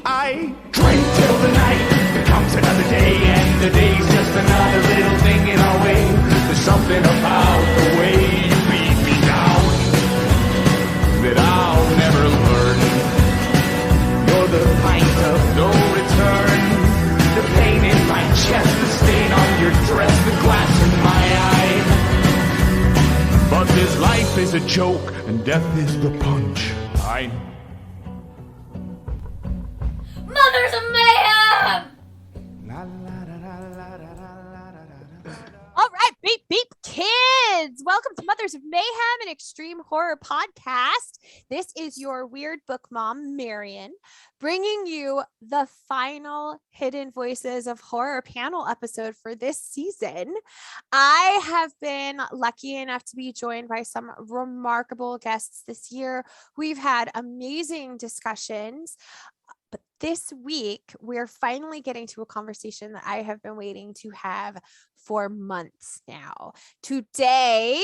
I drink till the night becomes another day, and the day's just another little thing in our way. There's something about the way you beat me down that I'll never learn. You're the pint of no return, the pain in my chest, the stain on your dress, the glass in my eye. But this life is a joke, and death is the punch. I Mothers of Mayhem! All right, beep, beep, kids. Welcome to Mothers of Mayhem, an extreme horror podcast. This is your weird book mom, Marian, bringing you the final Hidden Voices of Horror panel episode for this season. I have been lucky enough to be joined by some remarkable guests this year. We've had amazing discussions. But this week, we're finally getting to a conversation that I have been waiting to have for months now. Today,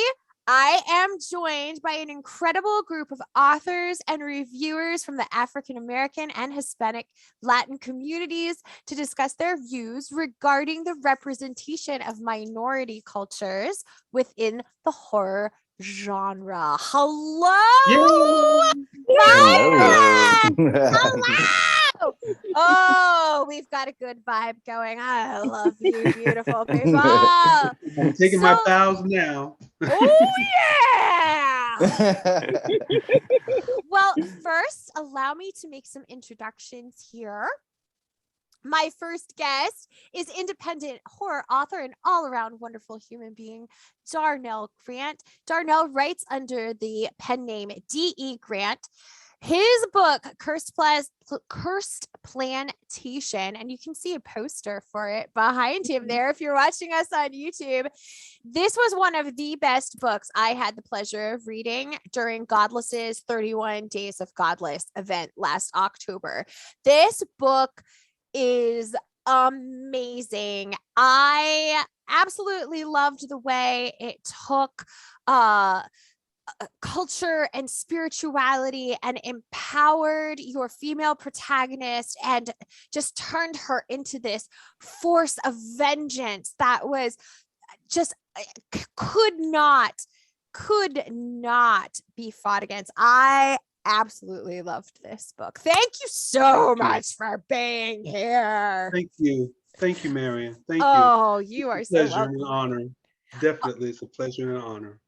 I am joined by an incredible group of authors and reviewers from the African American and Hispanic Latin communities to discuss their views regarding the representation of minority cultures within the horror genre. Hello! Hello! Oh, we've got a good vibe going. I love you, beautiful people. I'm taking my bows now. Oh, yeah. Well, first, allow me to make some introductions here. My first guest is independent horror author and all-around wonderful human being, Darnell Grant. Darnell writes under the pen name D.E. Grant. His book, Cursed Plantation, and you can see a poster for it behind him there if you're watching us on YouTube. This was one of the best books I had the pleasure of reading during Godless's 31 Days of Godless event last October. This book is amazing. I absolutely loved the way it took culture and spirituality and empowered your female protagonist and just turned her into this force of vengeance that was just could not be fought against. I absolutely loved this book. Thank you so much for being here. Thank you, Marian. Thank you. Oh, you are so pleasure and an honor. Definitely, it's a pleasure and an honor.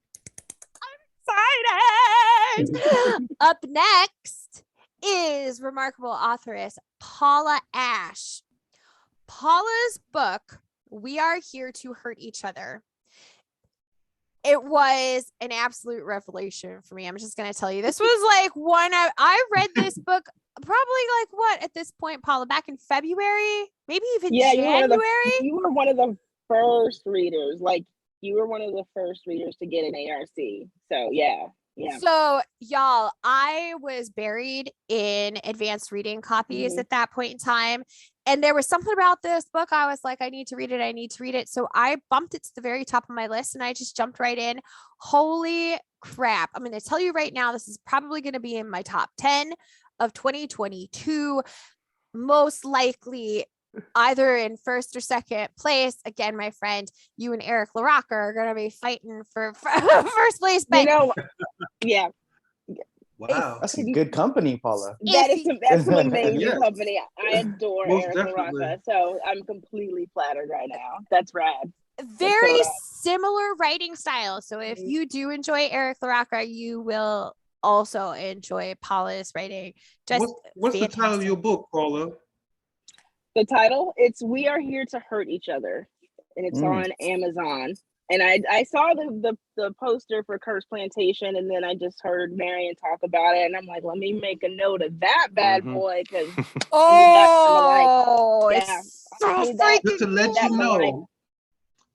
Excited. Up next is remarkable authoress Paula Ashe. Paula's book, We Are Here to Hurt Each Other. It was an absolute revelation for me. I'm just going to tell you, this was like I read this book probably like what at this point, Paula, back in February, maybe even January. You were one of the first readers. Like you were one of the first readers to get an ARC. So yeah. So y'all, I was buried in advanced reading copies at that point in time. And there was something about this book. I was like, I need to read it. So I bumped it to the very top of my list and I just jumped right in. Holy crap. I'm going to tell you right now, this is probably going to be in my top 10 of 2022. Most likely either in first or second place. Again, my friend, you and Eric LaRocca are going to be fighting for first place. But yeah. Wow, that's a good company, Paula. That's some amazing company. I adore Eric LaRocca, so I'm completely flattered right now. That's rad. Very similar writing style. So if you do enjoy Eric LaRocca, you will also enjoy Paula's writing. What's the title of your book, Paula? The title, it's We Are Here to Hurt Each Other, and it's on Amazon. And I saw the poster for Cursed Plantation, and then I just heard Marian talk about it, and I'm like, let me make a note of that bad boy, because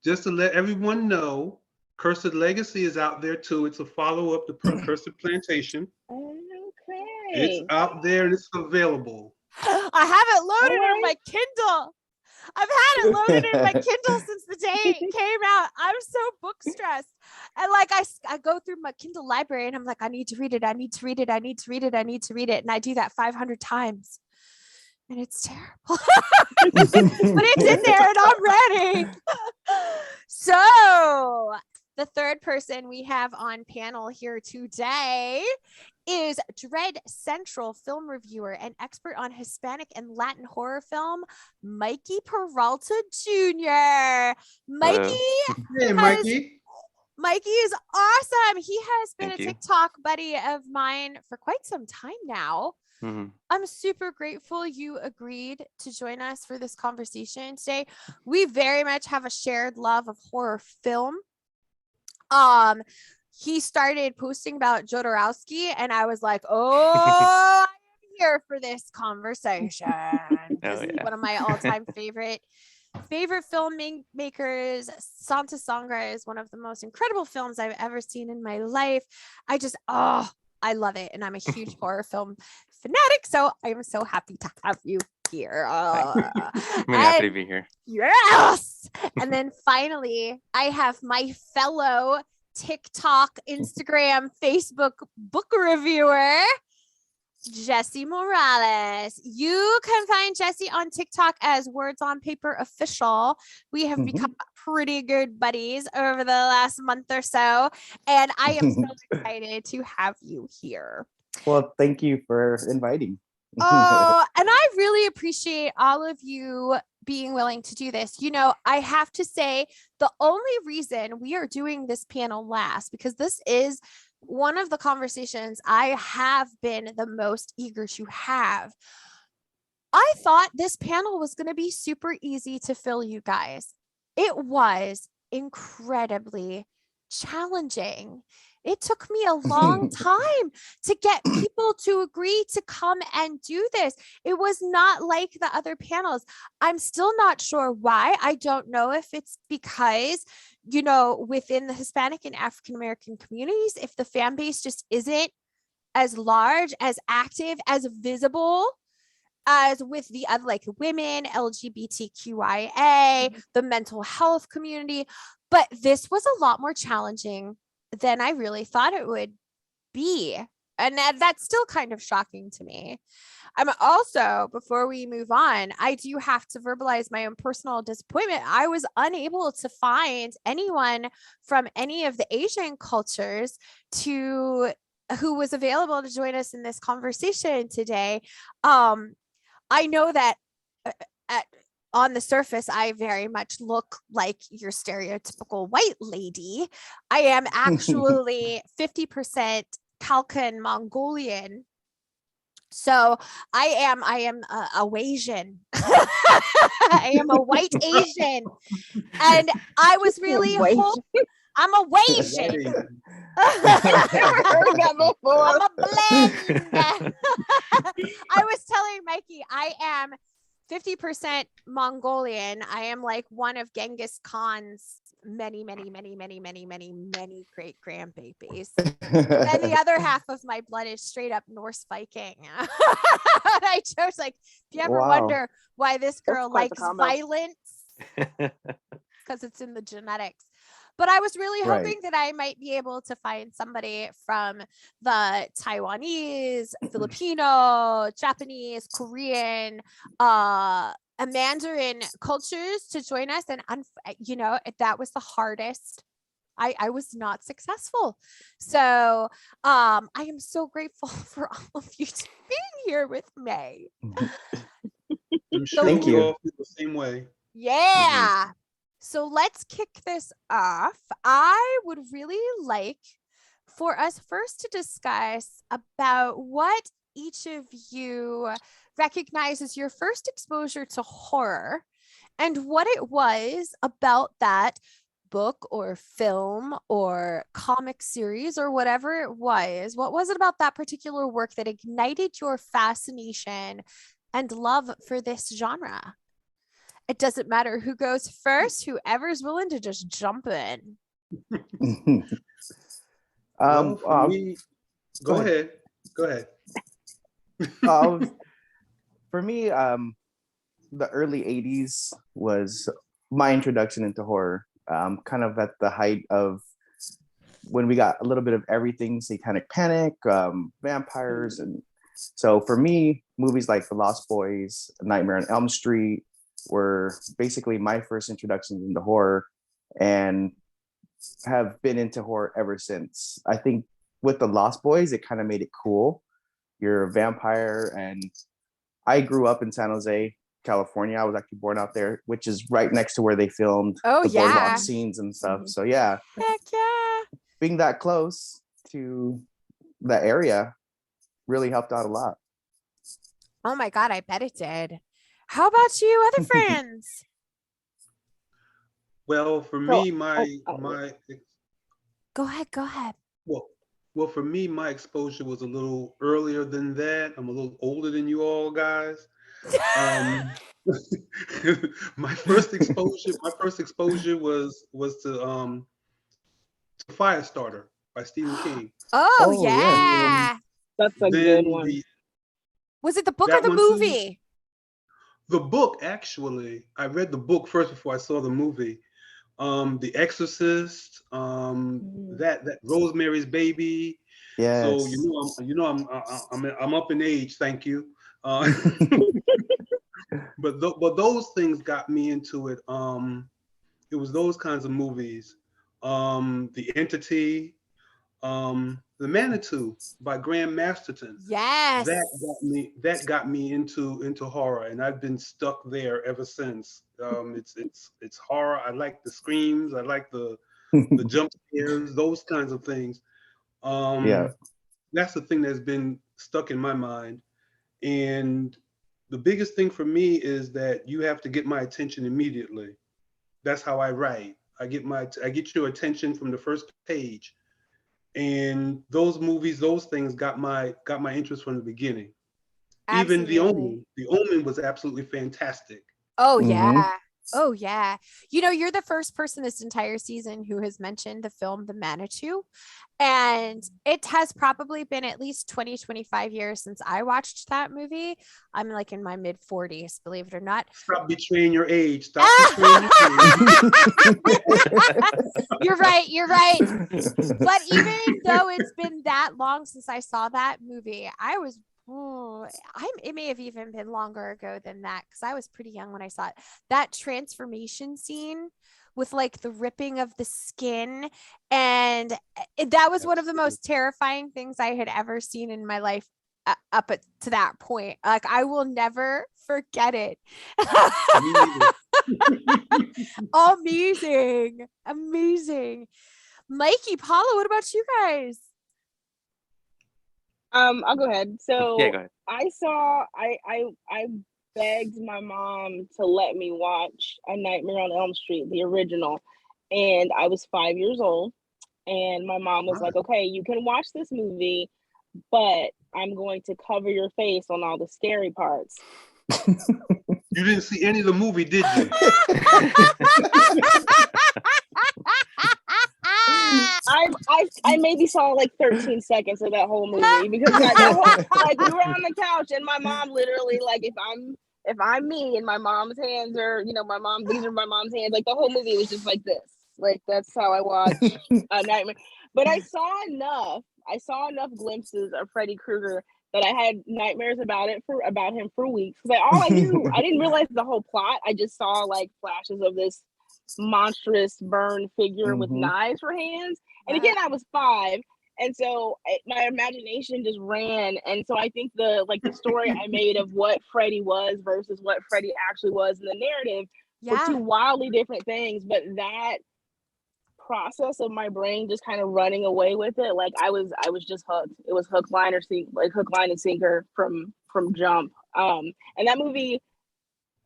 just to let everyone know, Cursed Legacy is out there too. It's a follow-up to Cursed Plantation. Okay. It's out there and it's available. I have it loaded on my Kindle. I've had it loaded in my Kindle since the day it came out. I'm so book stressed. And like I go through my Kindle library and I'm like, I need to read it. And I do that 500 times. and it's terrible. But it's in there and I'm ready. So the third person we have on panel here today is Dread Central film reviewer and expert on Hispanic and Latin horror film, Mikey Peralta Jr. Hey, Mikey. Mikey is awesome. He has been Thank a you. TikTok buddy of mine for quite some time now. Mhm. I'm super grateful you agreed to join us for this conversation today. We very much have a shared love of horror film. He started posting about Jodorowsky, and I was like, oh, I'm here for this conversation. This is one of my all-time favorite filmmakers. Santa Sangra is one of the most incredible films I've ever seen in my life. I love it, and I'm a huge horror film fanatic, so I am so happy to have you here. I'm really happy to be here. Yes. And then finally, I have my fellow TikTok, Instagram, Facebook book reviewer, Jesse Morales. You can find Jesse on TikTok as Words on Paper Official. We have become pretty good buddies over the last month or so, and I am so excited to have you here. Well, thank you for inviting. Oh, and I really appreciate all of you being willing to do this. You know, I have to say the only reason we are doing this panel last, because this is one of the conversations I have been the most eager to have. I thought this panel was going to be super easy to fill, you guys. It was incredibly challenging. It took me a long time to get people to agree to come and do this. It was not like the other panels. I'm still not sure why. I don't know if it's because, you know, within the Hispanic and African American communities, if the fan base just isn't as large, as active, as visible as with the other, like women, LGBTQIA, the mental health community. But this was a lot more challenging than I really thought it would be. And that's still kind of shocking to me. I'm also, before we move on, I do have to verbalize my own personal disappointment. I was unable to find anyone from any of the Asian cultures who was available to join us in this conversation today. I know that on the surface, I very much look like your stereotypical white lady. I am actually 50% Khalkhin Mongolian. So I am a Asian. I am a white Asian. And I was really I'm a Asian. I'm a blend. I was telling Mikey, I am 50% Mongolian. I am like one of Genghis Khan's many great grandbabies. And the other half of my blood is straight up Norse Viking. I chose, like, if you ever wonder why this girl likes violence, because it's in the genetics. But I was really hoping that I might be able to find somebody from the Taiwanese, Filipino, Japanese, Korean, and Mandarin cultures to join us. And, you know, that was the hardest. I was not successful. So I am so grateful for all of you being here with me. I'm sure we all feel the same way. Yeah. So let's kick this off. I would really like for us first to discuss about what each of you recognizes your first exposure to horror and what it was about that book or film or comic series or whatever it was. What was it about that particular work that ignited your fascination and love for this genre? It doesn't matter who goes first, whoever's willing to just jump in. Go ahead. For me, the early 80s was my introduction into horror, kind of at the height of when we got a little bit of everything, satanic panic, vampires. And so for me, movies like The Lost Boys, Nightmare on Elm Street were basically my first introductions into horror, and have been into horror ever since. I think with The Lost Boys, it kind of made it cool. You're a vampire, and I grew up in San Jose, California. I was actually born out there, which is right next to where they filmed the boardwalk scenes and stuff. So yeah, Heck yeah. being that close to the area really helped out a lot. Oh my God, I bet it did. How about you, other friends? Well, for me, my Go ahead. well, for me, my exposure was a little earlier than that. I'm a little older than you all guys. My first exposure was to Firestarter by Stephen King. Oh yeah. yeah. That's a good one. Was it the book or that the one too. movie? The book, actually, I read the book first before I saw the movie. The Exorcist, that Rosemary's Baby. Yes. So I'm up in age. Thank you. But those things got me into it. It was those kinds of movies. The Entity, The Manitou by Graham Masterton. Yes. That got me into horror, and I've been stuck there ever since. It's horror. I like the screams. I like the jump scares, those kinds of things. That's the thing that's been stuck in my mind. And the biggest thing for me is that you have to get my attention immediately. That's how I write. I get your attention from the first page. And those movies, those things got my interest from the beginning. Absolutely. Even The Omen was absolutely fantastic. Oh yeah. Oh yeah. You're the first person this entire season who has mentioned the film The Manitou. And it has probably been at least 20-25 years since I watched that movie. I'm like in my mid 40s, believe it or not. Stop betraying your age. Stop betraying your age. You're right. But even though it's been that long since I saw that movie, it may have even been longer ago than that, because I was pretty young when I saw it. That transformation scene with like the ripping of the skin, and that was one of the most terrifying things I had ever seen in my life up to that point. Like, I will never forget it. Amazing. Mikey, Paula, what about you guys? I'll go ahead. So Yeah, go ahead. I begged my mom to let me watch A Nightmare on Elm Street, the original. And I was 5 years old. And my mom was like, okay, you can watch this movie, but I'm going to cover your face on all the scary parts. You didn't see any of the movie, did you? I maybe saw like 13 seconds of that whole movie, because like we were on the couch and my mom literally, like, if I'm me and my mom's hands are, these are my mom's hands, like the whole movie was just like this. Like, that's how I watched Nightmare. But I saw enough glimpses of Freddy Krueger that I had nightmares about him for weeks. Because all I knew, I didn't realize the whole plot. I just saw like flashes of this monstrous burned figure with knives for hands. And again, I was 5. And so my imagination just ran. And so I think the story I made of what Freddy was versus what Freddy actually was in the narrative were two wildly different things. But that process of my brain just kind of running away with it, like I was just hooked. It was hook, line, and sinker from jump. And that movie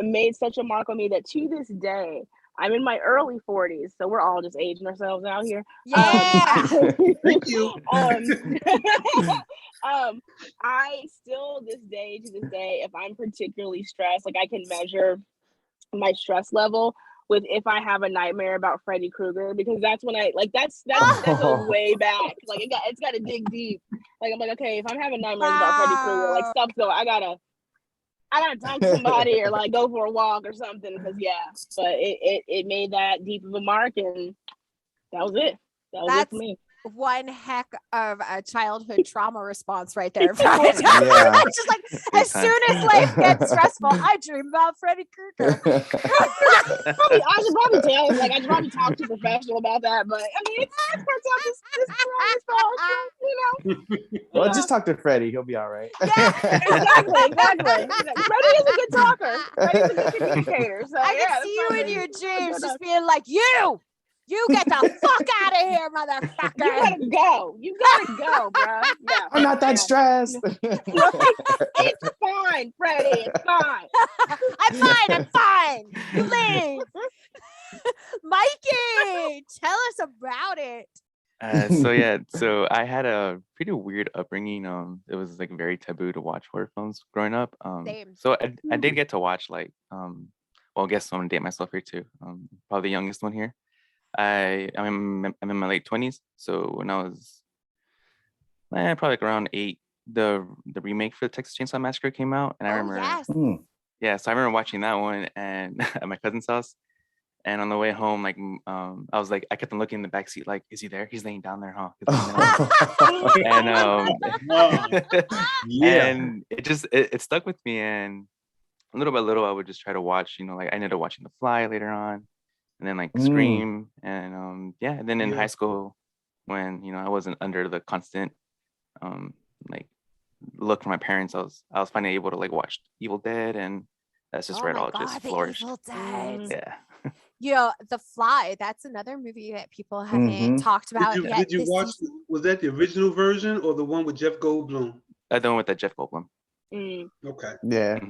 made such a mark on me that to this day, I'm in my early 40s, so we're all just aging ourselves out here. Yeah. Thank you. I still, to this day, if I'm particularly stressed, like I can measure my stress level with if I have a nightmare about Freddy Krueger, because that's when that goes way back. Like it's got to dig deep. Like I'm like, okay, if I'm having nightmares about Freddy Krueger, like stuff, so I gotta talk to somebody or like go for a walk or something, because but it made that deep of a mark, and that was it. That was it for me. one heck of a childhood trauma response right there. Just like as soon as life gets stressful, I dream about Freddy Krueger. I should probably tell him, like, I should probably talk to a professional about that. But I mean, it's Well, just talk to Freddie. He'll be all right. Yeah, exactly. Freddie is a good talker. Freddie's a good communicator. So I can see you in your dreams just being like, you get the fuck out of here, motherfucker. You gotta go, bro. Yeah. I'm not that stressed. It's fine, Freddie. It's fine. I'm fine. You leave. Mikey, tell us about it. So I had a pretty weird upbringing. It was like very taboo to watch horror films growing up. Same. So I did get to watch like well, I guess I'm gonna date myself here too. Probably the youngest one here. I'm in my late 20s. So when I was probably like around 8, the remake for the Texas Chainsaw Massacre came out, and I remember so I remember watching that one and at my cousin's house. And on the way home, like I was like, I kept on looking in the back seat, like, is he there? He's laying down there, huh? And it stuck with me. And little by little, I would just try to watch. Like I ended up watching The Fly later on, and then like Scream, and and then in high school, when I wasn't under the constant like look from my parents, I was finally able to like watch Evil Dead, and that's just where it all just flourished. Evil Dead. Yeah. The Fly, that's another movie that people haven't talked about yet. Did you watch, was that the original version or the one with Jeff Goldblum? The one with that Jeff Goldblum. Okay. Yeah.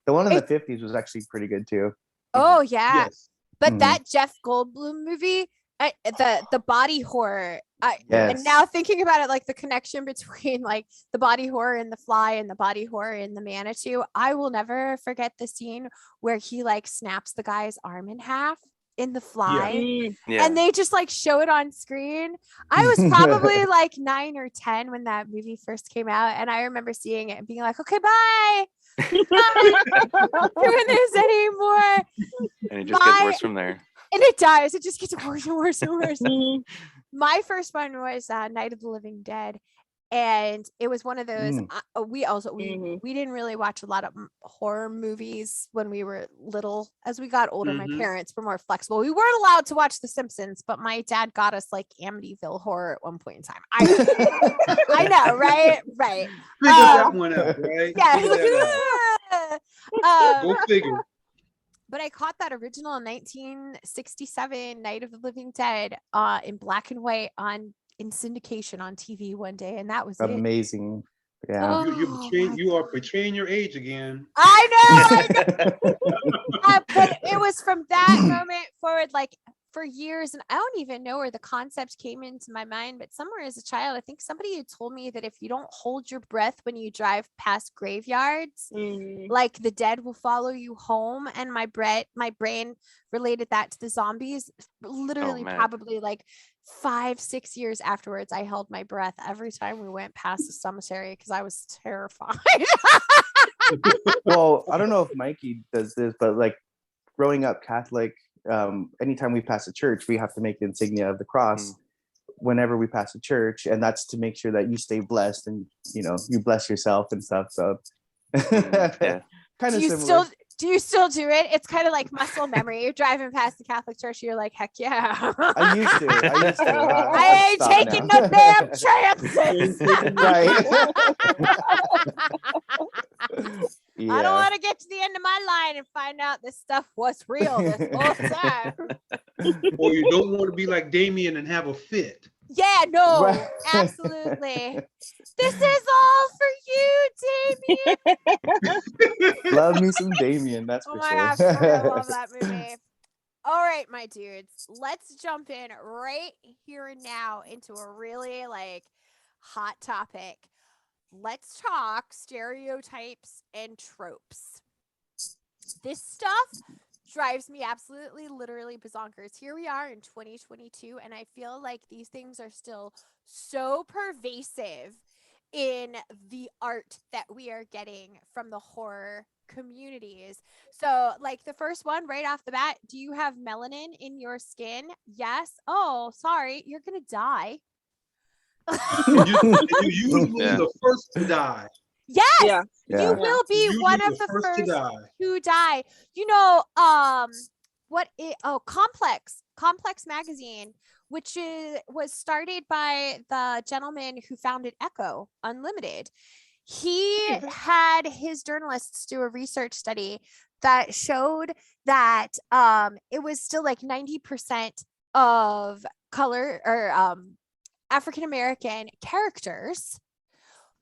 The one in the 50s was actually pretty good too. Oh, yeah. Yes. But that Jeff Goldblum movie, the body horror, and now thinking about it, like the connection between like the body horror in The Fly and the body horror in The Manitou, I will never forget the scene where he like snaps the guy's arm in half in The Fly, and they just like show it on screen. I was probably like 9 or 10 when that movie first came out, and I remember seeing it and being like, okay, bye. I'm not doing this anymore. And it just gets worse from there. And it does. It just gets worse and worse and worse. My first one was Night of the Living Dead, and it was one of those. We didn't really watch a lot of horror movies when we were little. As we got older, my parents were more flexible. We weren't allowed to watch The Simpsons, but my dad got us like Amityville Horror at one point in time. I know, right? Figure that one out, right? Yeah. Go figure. But I caught that original 1967 Night of the Living Dead in black and white in syndication on TV one day, and that was amazing. Yeah, you are betraying your age again. I know. But it was from that moment forward, like for years, and I don't even know where the concept came into my mind, but somewhere as a child, I think somebody had told me that if you don't hold your breath when you drive past graveyards, like the dead will follow you home. And my brain related that to the zombies. Literally, probably like 5-6 years afterwards, I held my breath every time we went past the cemetery because I was terrified. Well, I don't know if Mikey does this, but like growing up Catholic, anytime we pass a church, we have to make the insignia of the cross whenever we pass a church, and that's to make sure that you stay blessed and you bless yourself and stuff. So kind of similar. Do you still do it? It's kind of like muscle memory. You're driving past the Catholic church, you're like, heck yeah. I used to. I ain't taking no damn chances. Right. Yeah. I don't want to get to the end of my line and find out this stuff was real this whole time. Or you don't want to be like Damien and have a fit. Yeah, no, absolutely. This is all for you, Damien. Love me some Damien, that's for my sure. gosh, I love that movie. All right, my dudes, let's jump in right here and now into a really like hot topic. Let's talk stereotypes and tropes. This stuff drives me absolutely literally bonkers. Here we are in 2022, and I feel like these things are still so pervasive in the art that we are getting from the horror communities. So like the first one right off the bat, do you have melanin in your skin? Yes. Oh, sorry, you're gonna die. And you're usually Yeah. the first to die. Yes, Yeah. you Yeah. will be Usually one of the to first die. to die. Complex magazine, which was started by the gentleman who founded Echo Unlimited. He had his journalists do a research study that showed that it was still like 90% of color or African American characters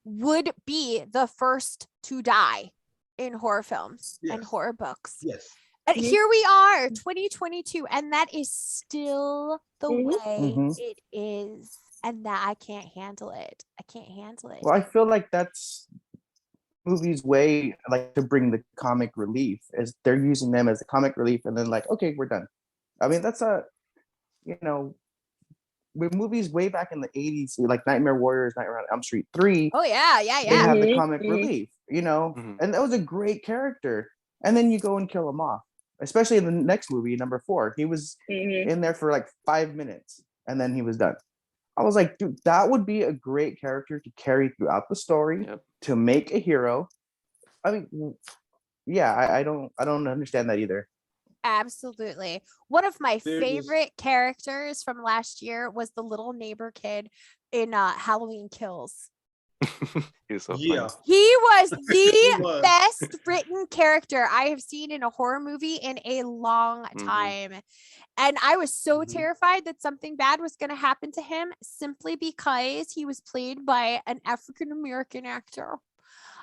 would be the first to die in horror films and Yes. horror books. Yes. And Mhm. here we are, 2022, and that is still the Mhm. way Mhm. it is. And that I can't handle it. I can't handle it. Well, I feel like that's movies' way, like, to bring the comic relief, is they're using them as a comic relief, and then like, okay, we're done. I mean, that's with movies way back in the 80s, like Nightmare Warriors, Nightmare on Elm Street 3, Oh yeah, they yeah. had the Mhm, comic mhm. relief, Mhm. and that was a great character. And then you go and kill him off, especially in the next movie, number 4. He was Mhm. in there for like 5 minutes, and then he was done. I was like, dude, that would be a great character to carry throughout the story, Yep. to make a hero. I mean, yeah, I don't understand that either. Absolutely. One of my There is- favorite characters from last year was the little neighbor kid in Halloween Kills. He was so Yeah. funny. He was He the was. best written character I have seen in a horror movie in a long Mhm. time. And I was so Mhm. terrified that something bad was going to happen to him simply because he was played by an African American actor.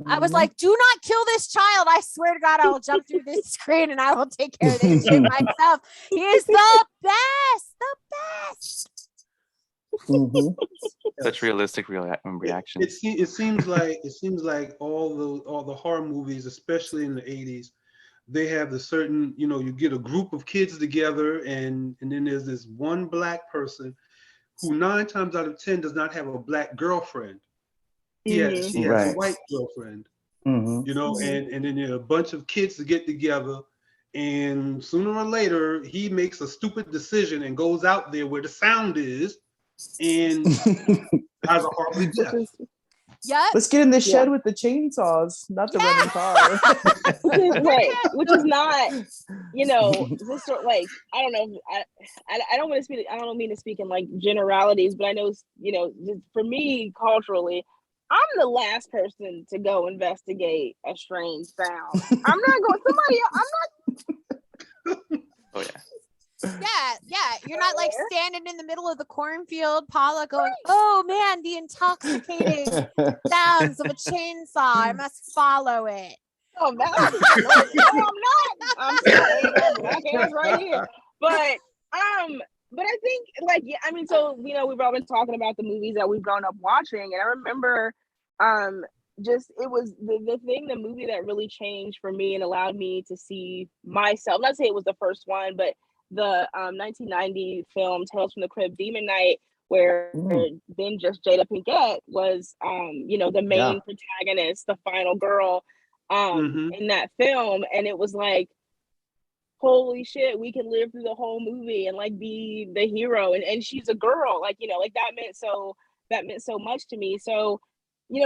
I was Mhm. like, do not kill this child. I swear to God, I will jump through this screen and I will take care of this shit myself. He is the best. The best. Mhm. Such realistic It reactions. seems like all the horror movies, especially in the 80s, they have the certain, you get a group of kids together, and then there's this one black person who 9 times out of 10 does not have a black girlfriend. She has a Right. white girlfriend, Mhm. and then a bunch of kids to get together, and sooner or later he makes a stupid decision and goes out there where the sound is and has a horrible Which death. is Yep. Let's get in the shed Yeah. with the chainsaws, not the Yeah. running car. right, which is not, this sort, like, I don't know, I don't want to speak, I don't mean to speak in like generalities, but I know, just for me culturally, I'm the last person to go investigate a strange sound. I'm not going, Oh yeah. Yeah. You're not like standing in the middle of the cornfield, Paula, going, oh man, the intoxicating sounds of a chainsaw. I must follow it. oh, no, I'm not. I'm sorry, my hands right here. But I think, like, yeah, I mean, so we've all been talking about the movies that we've grown up watching, and I remember, just it was the movie that really changed for me and allowed me to see myself. Not to say it was the first one, but the 1990 film Tales from the Crypt, Demon Knight, where then just Jada Pinkett was, the main protagonist, the final girl, in that film, and it was like, holy shit, we can live through the whole movie and like be the hero, and she's a girl, like, like that meant so much to me. So,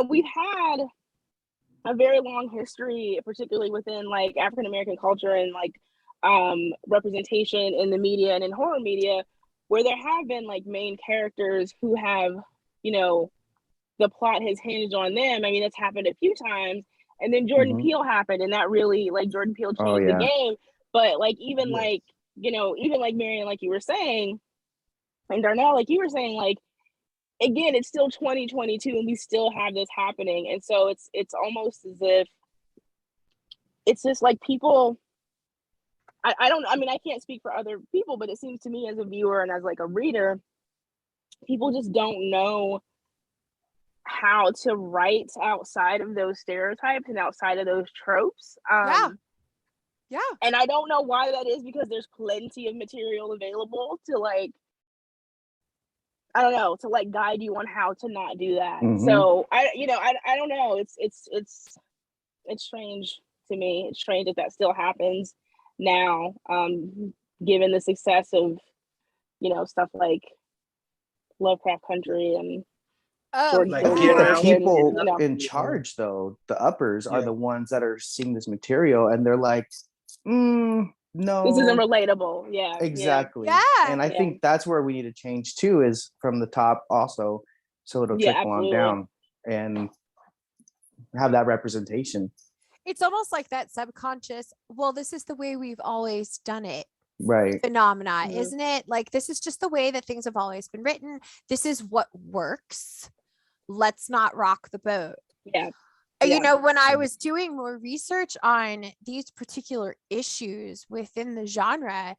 we've had a very long history, particularly within like African American culture and like representation in the media and in horror media, where there have been like main characters who have, the plot has hinged on them. I mean, it's happened a few times, and then Jordan Peele happened, and that really, like, Jordan Peele changed the game. But like, even like, even like Marian, like you were saying, and Darnell, like you were saying, like, again, it's still 2022 and we still have this happening. And so it's almost as if it's just like people, I mean, I can't speak for other people, but it seems to me as a viewer and as like a reader, people just don't know how to write outside of those stereotypes and outside of those tropes. Yeah. And I don't know why that is, because there's plenty of material available to like, I don't know, to like guide you on how to not do that. So I don't know. It's strange to me. It's strange that still happens now, given the success of, stuff like Lovecraft Country and Oh, Like, I yeah. think Get the Out, people you know. in charge, though, the uppers, are Yeah. the ones that are seeing this material, and they're like, This isn't no, relatable. Yeah. exactly. Yeah. And I Yeah. think that's where we need to change too, is from the top also, so it'll Yeah, trickle on absolutely. down and have that representation. It's almost like that subconscious, well, this is the way we've always done it Right. phenomena, Mhm. isn't it? Like, this is just the way that things have always been written. This is what works. Let's not rock the boat. Yeah. You Yeah. know, when I was doing more research on these particular issues within the genre,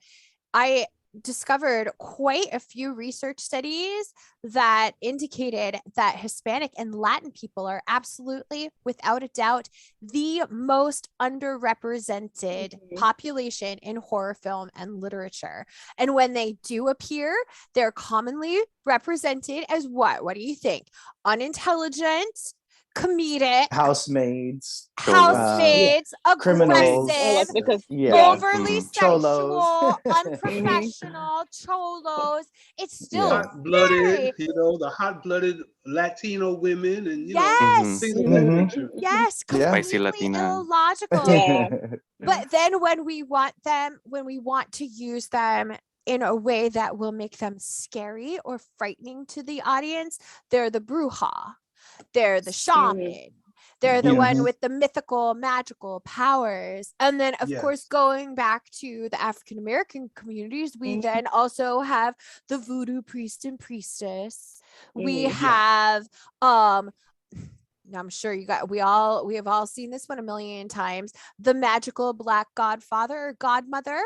I discovered quite a few research studies that indicated that Hispanic and Latin people are absolutely, without a doubt, the most underrepresented population in horror film and literature. And when they do appear, they're commonly represented as what? What do you think? Unintelligent, comedic, Housemaids, housemaids, criminals. Oh, like aggressive, because yeah, overly Mhm. sexual, Cholos. unprofessional, cholos. It's still Yeah. very, Hot-blooded, the hot-blooded Latino women, and yes, things of that Mhm. nature. yes, Yeah. Spicy completely Latina. illogical. Yeah. But then when we want to use them in a way that will make them scary or frightening to the audience, they're the bruja, they're the shaman, they're the Yes. one with the mythical, magical powers. And then, of course, Yes. going back to the African American communities, we then also have the voodoo priest and priestess. We Mhm. have I'm sure we have all seen this one a million times, the magical black godfather or godmother.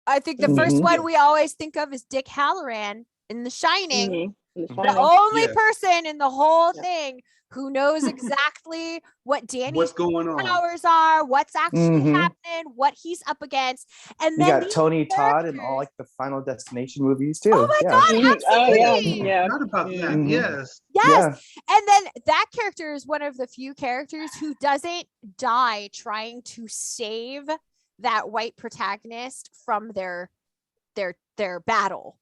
I think the first Mhm. one we always think of is Dick Halloran in The Shining. The The Shining. only Yes. person in the whole Yeah. thing who knows exactly what Danny's What's going on? powers are, what's actually Mhm. happening, what he's up against. And You then got these Tony Todd in all characters- like the Final Destination movies too. Oh my yeah. God, Oh yeah. absolutely. Yeah. Not about that. Mhm. Yes. Yes. Yeah. And then that character is one of the few characters who doesn't die trying to save that white protagonist from their battle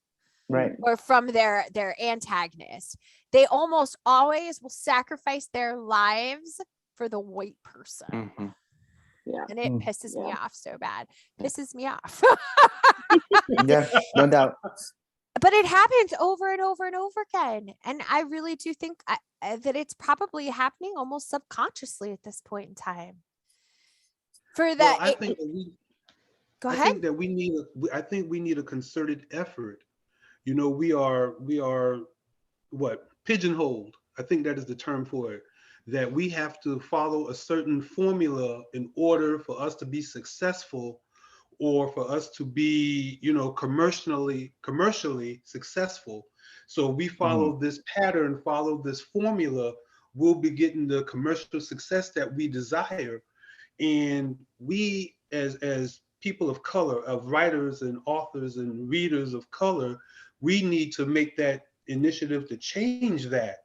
Right. or from their antagonist. They almost always will sacrifice their lives for the white person. Mhm. Yeah. And it pisses me Yeah. off so bad. Pisses me off. Yeah. No doubt. But it happens over and over and over again. And I really do think that it's probably happening almost subconsciously at this point in time. For that, Well, I think that we go I ahead. think that we need a concerted effort. We are what, pigeonholed. I think that is the term for it. That we have to follow a certain formula in order for us to be successful, or for us to be, commercially successful. So we follow this pattern, follow this formula, we'll be getting the commercial success that we desire. And we, as people of color, of writers and authors and readers of color, we need to make that initiative to change that.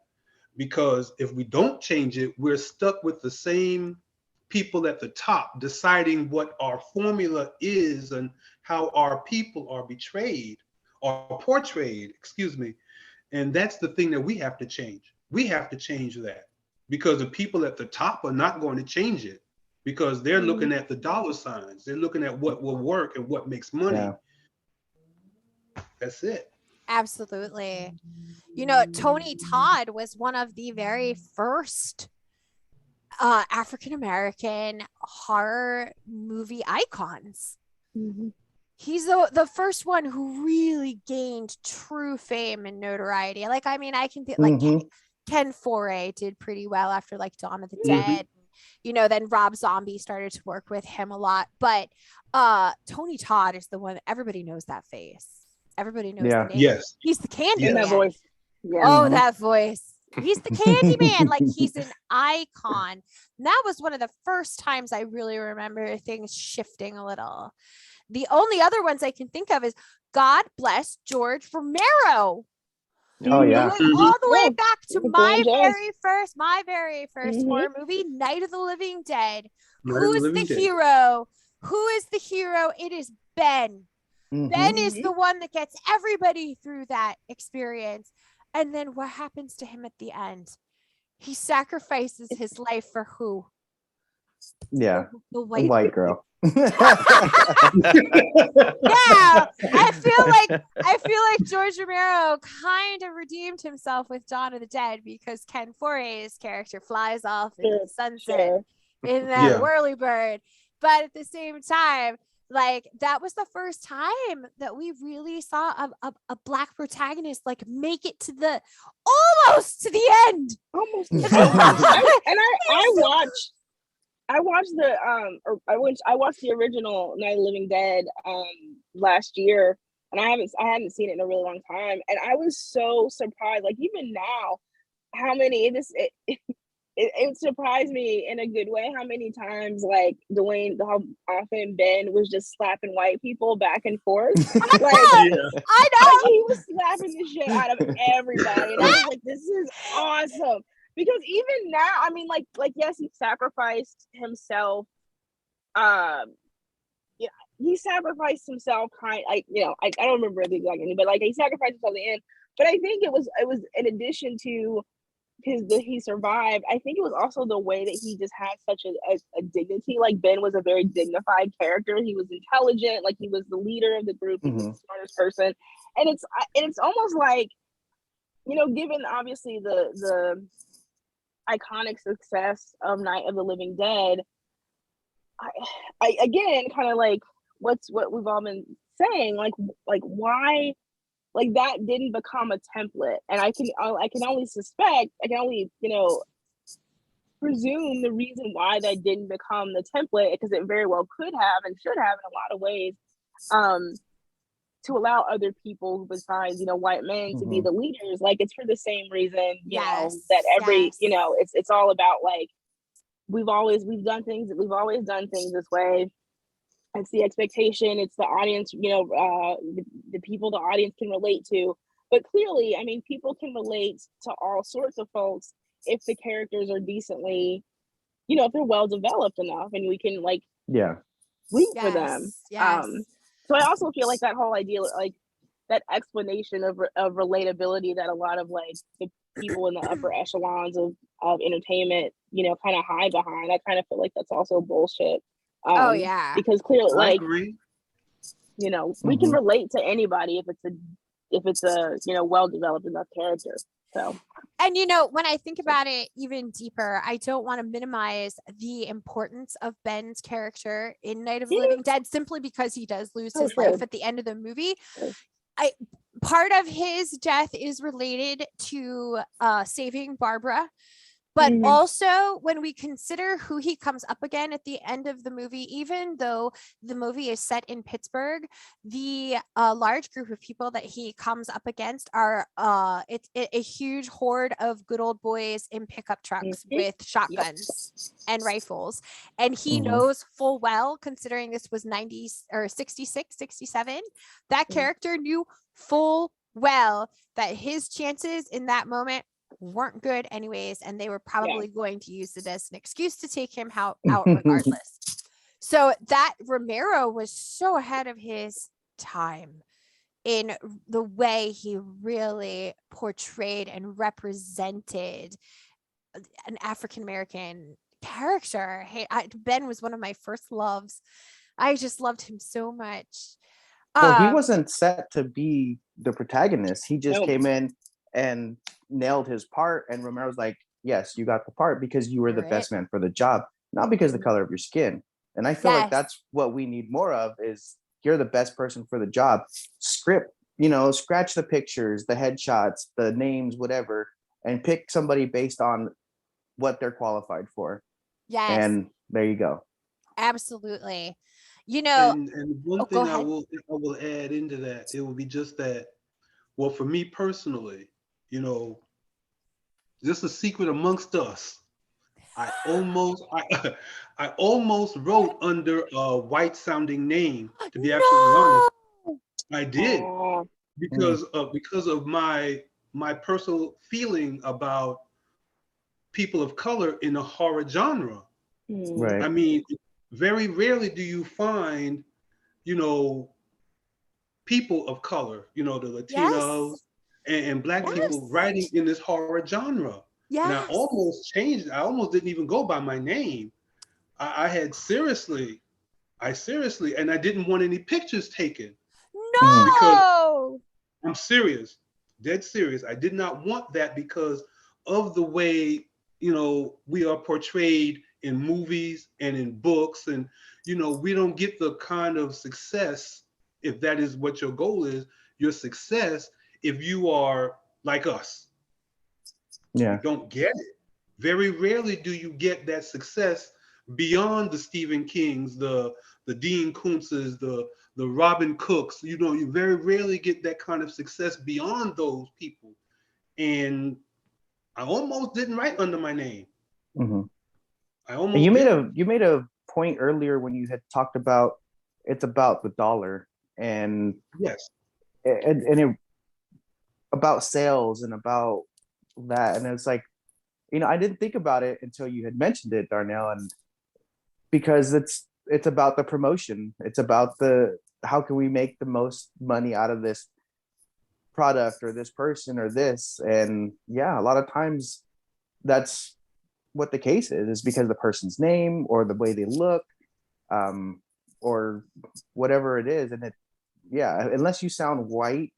Because if we don't change it, we're stuck with the same people at the top deciding what our formula is and how our people are betrayed or portrayed, excuse me. And that's the thing that we have to change. We have to change that, because the people at the top are not going to change it, because they're looking at the dollar signs. They're looking at what will work and what makes money. Yeah. That's it. Absolutely. Tony Todd was one of the very first African-American horror movie icons. He's the first one who really gained true fame and notoriety. Like, I mean, I can think like Ken Foray did pretty well after like Dawn of the Dead. Then Rob Zombie started to work with him a lot. But Tony Todd is the one, everybody knows that face. Everybody knows the name. Yes. He's the Candyman. And that voice. Yeah. Oh, that voice. He's the Candyman. Like, he's an icon. And that was one of the first times I really remember things shifting a little. The only other ones I can think of is God bless George Romero. Oh yeah. Going all the way back to my Jazz. very first horror movie, Night of the Living Dead. Night of Who the is the Living Dead. hero? Who is the hero? It is Ben. Ben is the one that gets everybody through that experience. And then what happens to him at the end? He sacrifices his life for who? Yeah. The A white. white girl. Yeah, I feel like George Romero kind of redeemed himself with Dawn of the Dead, because Ken Fore's character flies off into the sunset in that whirlybird. But at the same time, like, that was the first time that we really saw a black protagonist like make it to the almost to the end. Almost. I watched the original Night of the Living Dead last year, and I hadn't seen it in a really long time, and I was so surprised. Like, even now, how many it surprised me in a good way how many times, like, how often Ben was just slapping white people back and forth. I know. Like, he was slapping the shit out of everybody, and I was like, this is awesome. Because even now, I mean, like yes, he sacrificed himself. He sacrificed himself. I don't remember the exact ending, but like, he sacrificed himself at the end. But I think it was in addition to he survived. I think it was also the way that he just had such a dignity. Like, Ben was a very dignified character. He was intelligent. Like, he was the leader of the group. He was the smartest person, and it's almost like, given obviously the iconic success of Night of the Living Dead, I again, kind of like what we've all been saying, like why, like, that didn't become a template. And I can only suspect, I can only presume the reason why that didn't become the template, because it very well could have and should have in a lot of ways, to allow other people besides, white men to be the leaders. Like, it's for the same reason, that every, it's all about, like, we've always done things this way. It's the expectation, it's the audience, the people the audience can relate to. But clearly, I mean, people can relate to all sorts of folks if the characters are decently, if they're well developed enough, and we can, like, root for them. So I also feel like that whole idea, like, that explanation of relatability that a lot of, like, the people in the upper echelons of entertainment, kind of hide behind, I kind of feel like that's also bullshit. Because clearly, like, we can relate to anybody if it's a well developed enough character. So, and when I think about it even deeper, I don't want to minimize the importance of Ben's character in Night of the Living Dead, simply because he does lose his life at the end of the movie. Part of his death is related to saving Barbara. But also, when we consider who he comes up again at the end of the movie, even though the movie is set in Pittsburgh, the large group of people that he comes up against are it's a huge horde of good old boys in pickup trucks with shotguns and rifles. And he knows full well, considering this was 90s or 66, 67, that character knew full well that his chances in that moment weren't good anyways, and they were probably going to use it as an excuse to take him out regardless. So that Romero was so ahead of his time in the way he really portrayed and represented an African-American character. Ben was one of my first loves. I just loved him so much. Well, he wasn't set to be the protagonist. He just came in and nailed his part, and Romero's like, yes, you got the part because you were the best man for the job, not because of the color of your skin. And I feel like that's what we need more of, is you're the best person for the job. Script, scratch the pictures, the headshots, the names, whatever, and pick somebody based on what they're qualified for. And there you go. Absolutely. And one thing I will add into that, it will be just that, well, for me personally, just a secret amongst us, I almost wrote under a white sounding name, to be absolutely honest. I did, because of my personal feeling about people of color in the horror genre. Right. I mean, very rarely do you find, people of color, the Latinos, and Black people Yes. writing in this horror genre. And I Yes. almost changed. I almost didn't even go by my name. I seriously, and I didn't want any pictures taken because No. I'm serious, dead serious. I did not want that because of the way, we are portrayed in movies and in books. And, we don't get the kind of success, if that is what your goal is, your success, if you are like us. Yeah. You don't get it. Very rarely do you get that success beyond the Stephen Kings, the Dean Kuntzes, the Robin Cooks. You very rarely get that kind of success beyond those people. And I almost didn't write under my name. Mm-hmm. I almost And you didn't. made a point earlier when you had talked about it's about the dollar and Yes. it about sales and about that. And it's like, I didn't think about it until you had mentioned it, Darnell, and because it's about the promotion. It's about the how can we make the most money out of this product or this person or this. And yeah, a lot of times that's what the case is because of the person's name or the way they look, or whatever it is. And unless you sound white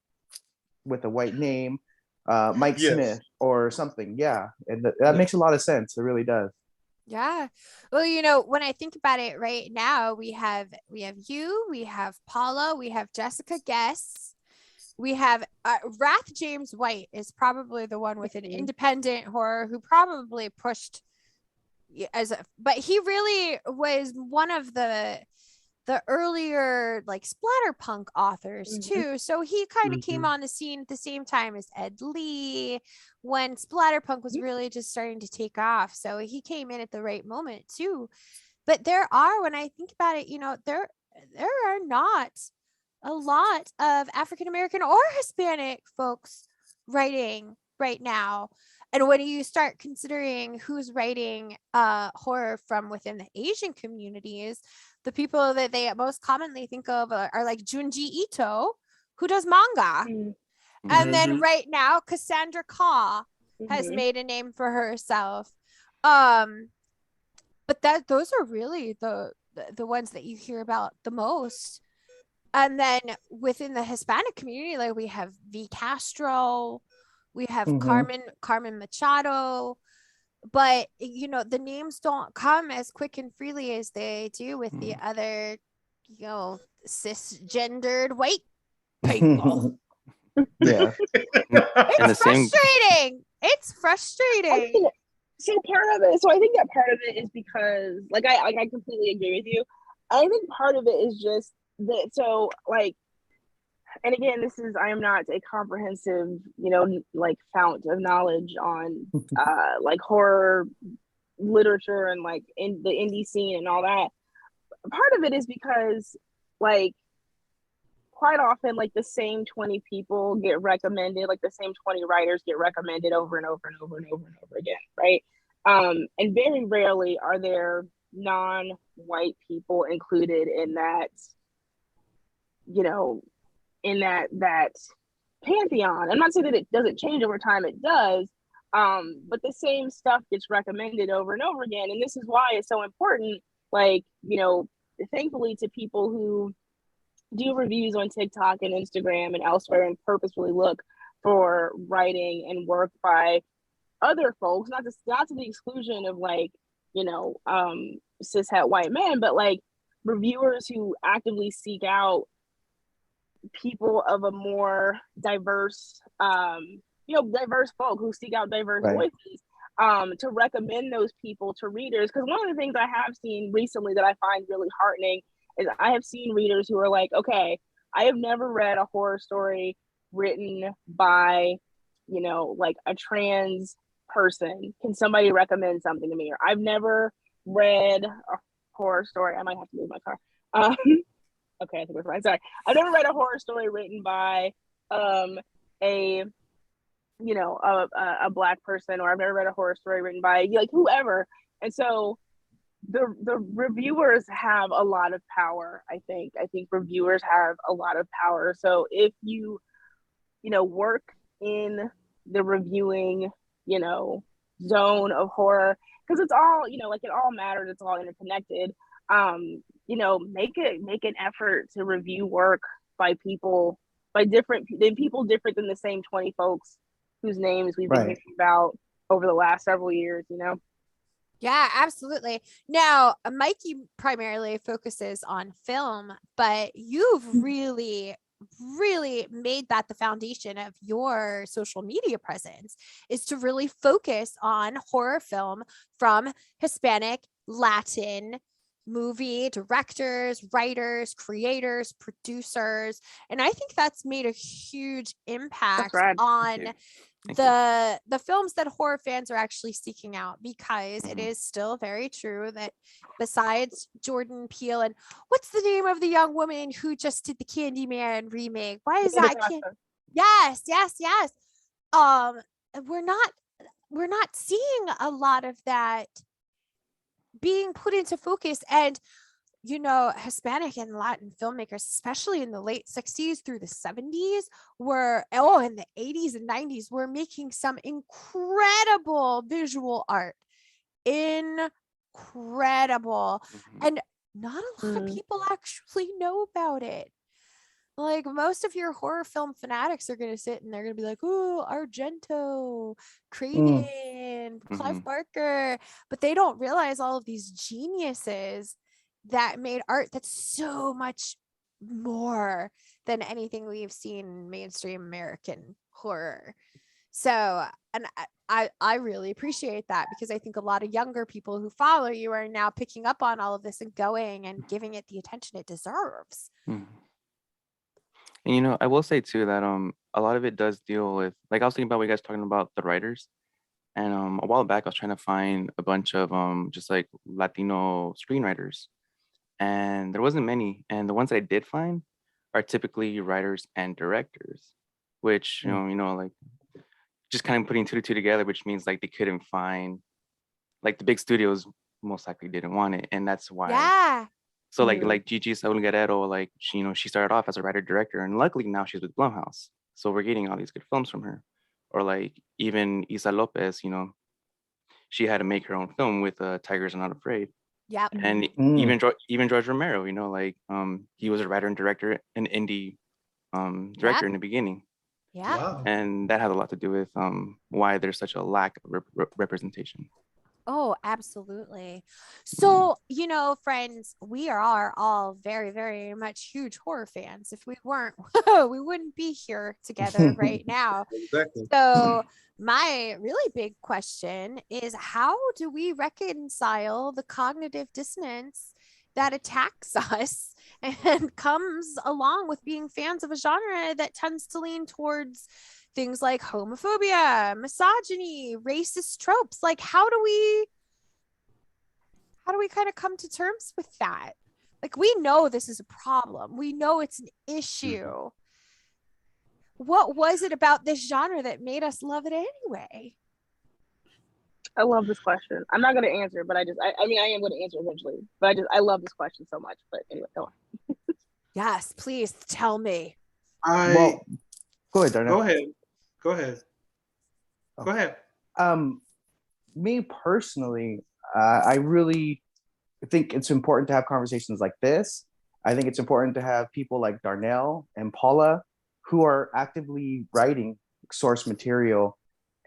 with a white name, Mike Yes. Smith or something. Yeah. And that makes a lot of sense. It really does. Yeah. Well, when I think about it right now, we have you, we have Paula, we have Jessica Guess, we have Wrath James White is probably the one with an independent horror who probably pushed but he really was one of the earlier like splatterpunk authors too. So he kind of came on the scene at the same time as Ed Lee when splatterpunk was really just starting to take off. So he came in at the right moment too. But there are, when I think about it, there are not a lot of African American or Hispanic folks writing right now. And when you start considering who's writing horror from within the Asian communities, the people that they most commonly think of are like Junji Ito, who does manga. And then right now, Cassandra Khaw has made a name for herself. But those are really the ones that you hear about the most. And then within the Hispanic community, like we have V. Castro, we have Carmen Machado, but the names don't come as quick and freely as they do with the other, cisgendered white people. Yeah. It's frustrating. It's frustrating. So I think that part of it is because, like, I completely agree with you. I think part of it is just that. So, like, and again, I am not a comprehensive, like fount of knowledge on, like horror literature and like in the indie scene and all that. Part of it is because, like, quite often, like the same 20 people get recommended, like the same 20 writers get recommended over and over and over and over and over again, right? And very rarely are there non-white people included in that, in that pantheon. I'm not saying that it doesn't change over time, it does, but the same stuff gets recommended over and over again. And this is why it's so important, like, thankfully to people who do reviews on TikTok and Instagram and elsewhere and purposefully look for writing and work by other folks, not to the exclusion of like, cishet white men, but like reviewers who actively seek out people of a more diverse, diverse folk who seek out diverse voices, to recommend those people to readers. Because one of the things I have seen recently that I find really heartening is I have seen readers who are like, okay, I have never read a horror story written by, like a trans person. Can somebody recommend something to me? Or I've never read a horror story. I might have to move my car. Okay, I think we're fine. Sorry. I've never read a horror story written by a Black person, or I've never read a horror story written by like whoever. And so the reviewers have a lot of power. I think reviewers have a lot of power. So if you work in the reviewing, zone of horror, because it's all, like it all matters. It's all interconnected. Make an effort to review work by people, people different than the same 20 folks whose names we've been hearing about over the last several years. Yeah, absolutely. Now, Mikey primarily focuses on film, but you've really made that the foundation of your social media presence, is to really focus on horror film from Hispanic, Latin movie directors, writers, creators, producers. And I think that's made a huge impact on the films that horror fans are actually seeking out, because it is still very true that besides Jordan Peele and what's the name of the young woman who just did the Candyman remake? Why is that? Yes. We're not seeing a lot of that being put into focus. And Hispanic and Latin filmmakers, especially in the late 60s through the 70s, in the 80s and 90s, were making some incredible visual art. Incredible. And not a lot of people actually know about it. Like, most of your horror film fanatics are going to sit and they're going to be like, oh, Argento, Craven, Clive Barker. But they don't realize all of these geniuses that made art that's so much more than anything we've seen in mainstream American horror. So, and I really appreciate that, because I think a lot of younger people who follow you are now picking up on all of this and going and giving it the attention it deserves. And I will say too that a lot of it does deal with, like, I was thinking about what you guys talking about, the writers. And a while back I was trying to find a bunch of just like Latino screenwriters, and there wasn't many. And the ones that I did find are typically writers and directors, which like just kind of putting two to two together, which means like they couldn't find, like, the big studios most likely didn't want it, and that's why. So like Gigi Saúl, like she started off as a writer director, and luckily now she's with Blumhouse, so we're getting all these good films from her. Or like even Isa Lopez, she had to make her own film with Tigers Are Not Afraid. Yep. And even George Romero, like he was a writer and director, an indie director in the beginning. Yeah. Wow. And that had a lot to do with why there's such a lack of representation. Oh, absolutely. So, friends, we are all very, very much huge horror fans. If we weren't, we wouldn't be here together right now. Exactly. So my really big question is, how do we reconcile the cognitive dissonance that attacks us and comes along with being fans of a genre that tends to lean towards things like homophobia, misogyny, racist tropes? Like, how do we kind of come to terms with that? Like, we know this is a problem. We know it's an issue. What was it about this genre that made us love it anyway? I love this question. I'm not going to answer, but I am going to answer eventually. But I love this question so much. But anyway, go on. Yes, please tell me. Well, go ahead, Darnell. Go ahead. Me personally, I really think it's important to have conversations like this. I think it's important to have people like Darnell and Paula who are actively writing source material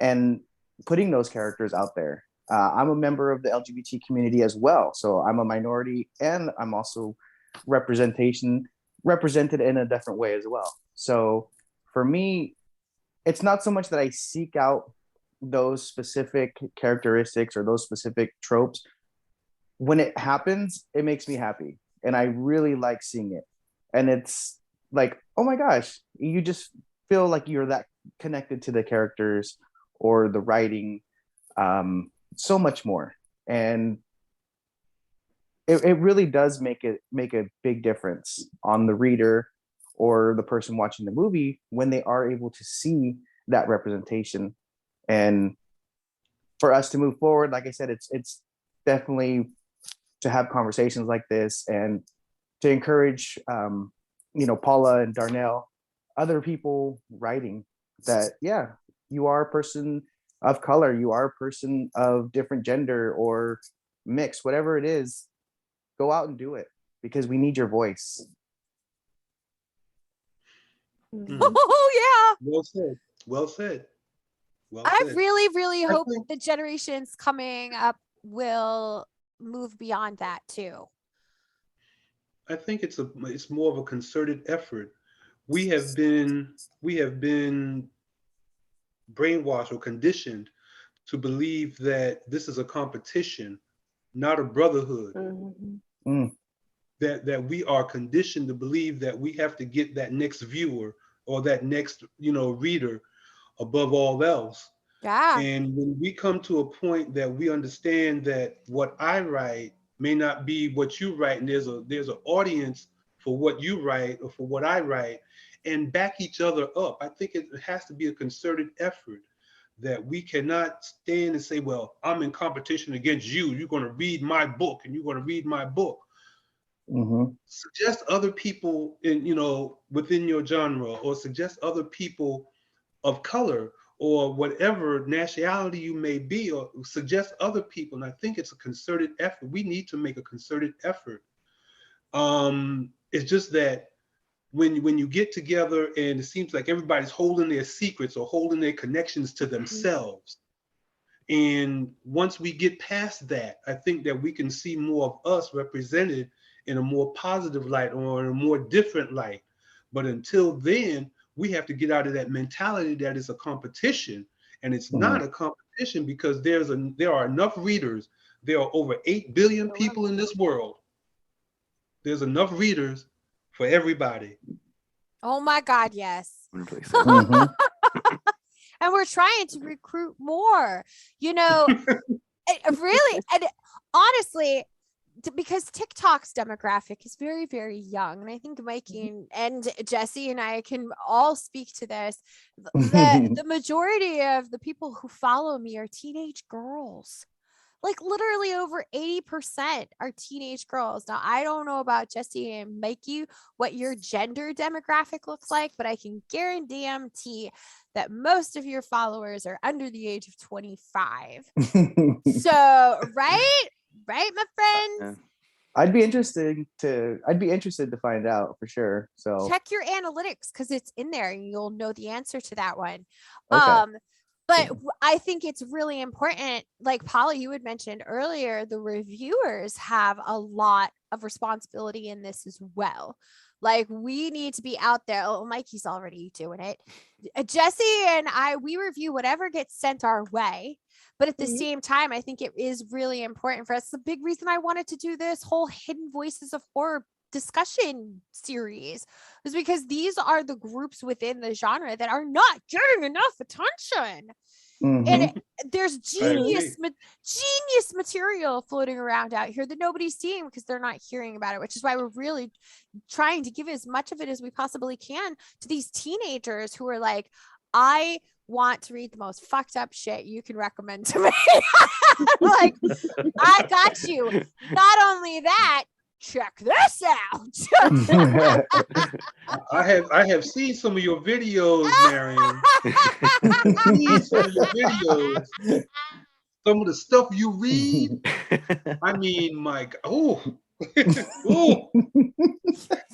and putting those characters out there. I'm a member of the LGBT community as well, so I'm a minority, and I'm also represented in a different way as well. So for me, it's not so much that I seek out those specific characteristics or those specific tropes. When it happens, it makes me happy, and I really like seeing it. And it's like, oh my gosh, you just feel like you're that connected to the characters or the writing, so much more. And it really does make a big difference on the reader or the person watching the movie when they are able to see that representation. And for us to move forward, like I said, it's definitely to have conversations like this and to encourage Paula and Darnell, other people writing that, yeah, you are a person of color, you are a person of different gender or mix, whatever it is, go out and do it because we need your voice. Oh, yeah. Well said. Well said. Well I said. really, really hope think- the generations coming up will move beyond that too. I think it's more of a concerted effort. We have been brainwashed or conditioned to believe that this is a competition, not a brotherhood. That we are conditioned to believe that we have to get that next viewer or that next, reader above all else. Yeah. And when we come to a point that we understand that what I write may not be what you write, and there's an audience for what you write or for what I write, and back each other up, I think it has to be a concerted effort, that we cannot stand and say, well, I'm in competition against you. You're going to read my book and you're going to read my book. Suggest other people within your genre, or suggest other people of color or whatever nationality you may be, or suggest other people. And I think it's a concerted effort. We need to make a concerted effort. It's just that when you get together and it seems like everybody's holding their secrets or holding their connections to themselves. And once we get past that, I think that we can see more of us represented in a more positive light or in a more different light. But until then, we have to get out of that mentality that it's a competition. And it's not a competition, because there are enough readers. There are over 8 billion people in this world. There's enough readers for everybody. Oh my God, yes. And we're trying to recruit more, really. And honestly, because TikTok's demographic is very, very young. And I think Mikey and Jesse and I can all speak to this. The majority of the people who follow me are teenage girls. Like literally over 80% are teenage girls. Now, I don't know about Jesse and Mikey, what your gender demographic looks like, but I can guarantee that most of your followers are under the age of 25. So, right, my friends? I'd be interested to find out for sure. So check your analytics, because it's in there and you'll know the answer to that one. Okay. But I think it's really important, like Paula, you had mentioned earlier, the reviewers have a lot of responsibility in this as well. Like, we need to be out there. Oh, Mikey's already doing it. Jesse and I, we review whatever gets sent our way. But at the same time, I think it is really important for us. The big reason I wanted to do this whole Hidden Voices of Horror discussion series is because these are the groups within the genre that are not getting enough attention. And there's genius material floating around out here that nobody's seeing because they're not hearing about it, which is why we're really trying to give as much of it as we possibly can to these teenagers who are like, I want to read the most fucked up shit you can recommend to me. Like, I got you. Not only that, check this out. I have seen some of your videos, Marian. Seen some of your videos. Some of the stuff you read. I mean, Mike. Oh, It's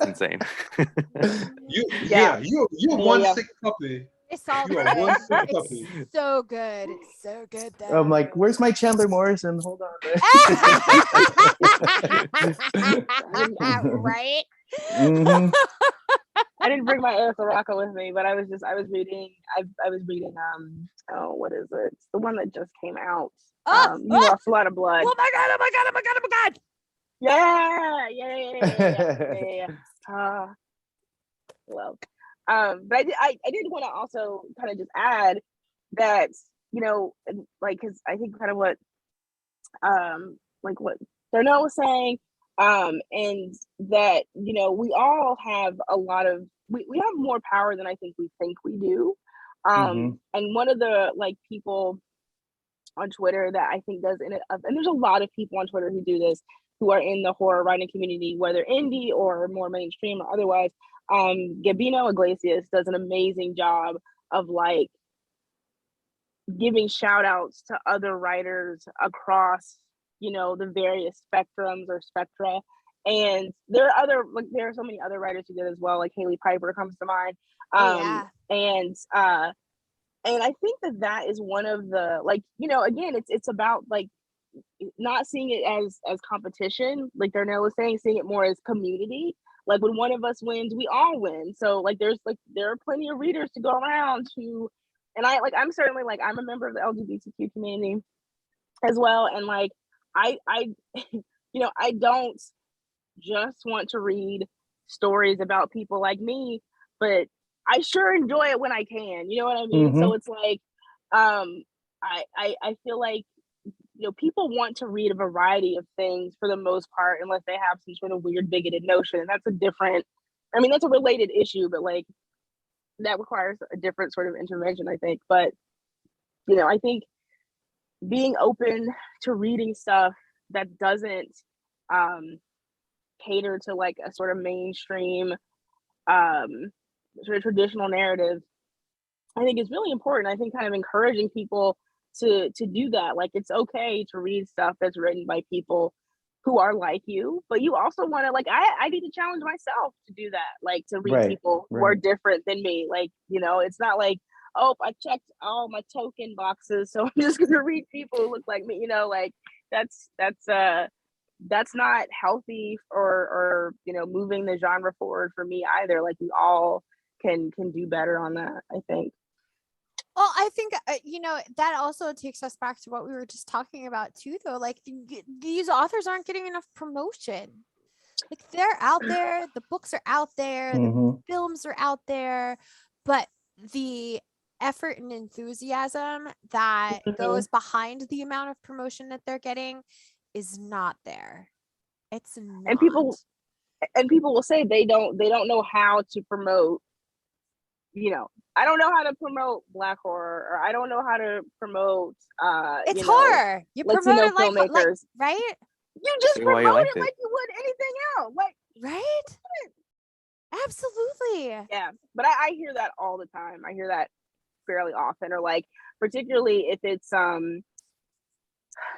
insane. You're one sick puppy. It's all You are good. one sick puppy. It's so good. It's so good though. I'm like, where's my Chandler Morrison? Hold on. Right? I didn't bring my Erica Rocca with me, but I was reading what is it? It's the one that just came out. You Are Flood of Blood. Oh my god. Yeah. Well, but I did want to also kind of just add that, because I think kind of what Darnell was saying, and that, we all have a lot of, we have more power than I think we do. And one of the people on Twitter that I think does and there's a lot of people on Twitter who do this, who are in the horror writing community, whether indie or more mainstream or otherwise. Gabino Iglesias does an amazing job of like giving shout outs to other writers across, you know, the various spectrums or spectra. And there are so many other writers who did as well, like Haley Piper comes to mind. And I think that is one of the, like, you know, again, it's about like not seeing it as competition, like Darnell was saying, seeing it more as community. Like when one of us wins, we all win. So like there are plenty of readers to go around to, and I'm certainly like, I'm a member of the LGBTQ community as well. And like I you know, I don't just want to read stories about people like me, but I sure enjoy it when I can, you know what I mean? Mm-hmm. So it's like I feel like, you know, people want to read a variety of things for the most part, unless they have some sort of weird bigoted notion. And that's a different, I mean, that's a related issue, but like that requires a different sort of intervention, I think. But, you know, I think being open to reading stuff that doesn't cater to like a sort of mainstream sort of traditional narrative, I think is really important. I think kind of encouraging people to do that. Like it's okay to read stuff that's written by people who are like you, but you also want to, like, I need to challenge myself to do that, like to read people who are different than me. Like, you know, it's not like, oh, I checked all my token boxes, so I'm just gonna read people who look like me, you know, like that's not healthy or you know, moving the genre forward for me either. Like we all can do better on that, I think. Well, I think, you know, that also takes us back to what we were just talking about too, though. Like these authors aren't getting enough promotion. Like they're out there, the books are out there, the films are out there, but the effort and enthusiasm that goes behind the amount of promotion that they're getting is not there. It's not. And people will say they don't know how to promote, you know, I don't know how to promote Black horror, or I don't know how to promote it's you know, horror. You promote it like right? You just promote it like you would anything else. Like right? Absolutely. Yeah. But I hear that all the time. I hear that fairly often, or like particularly if it's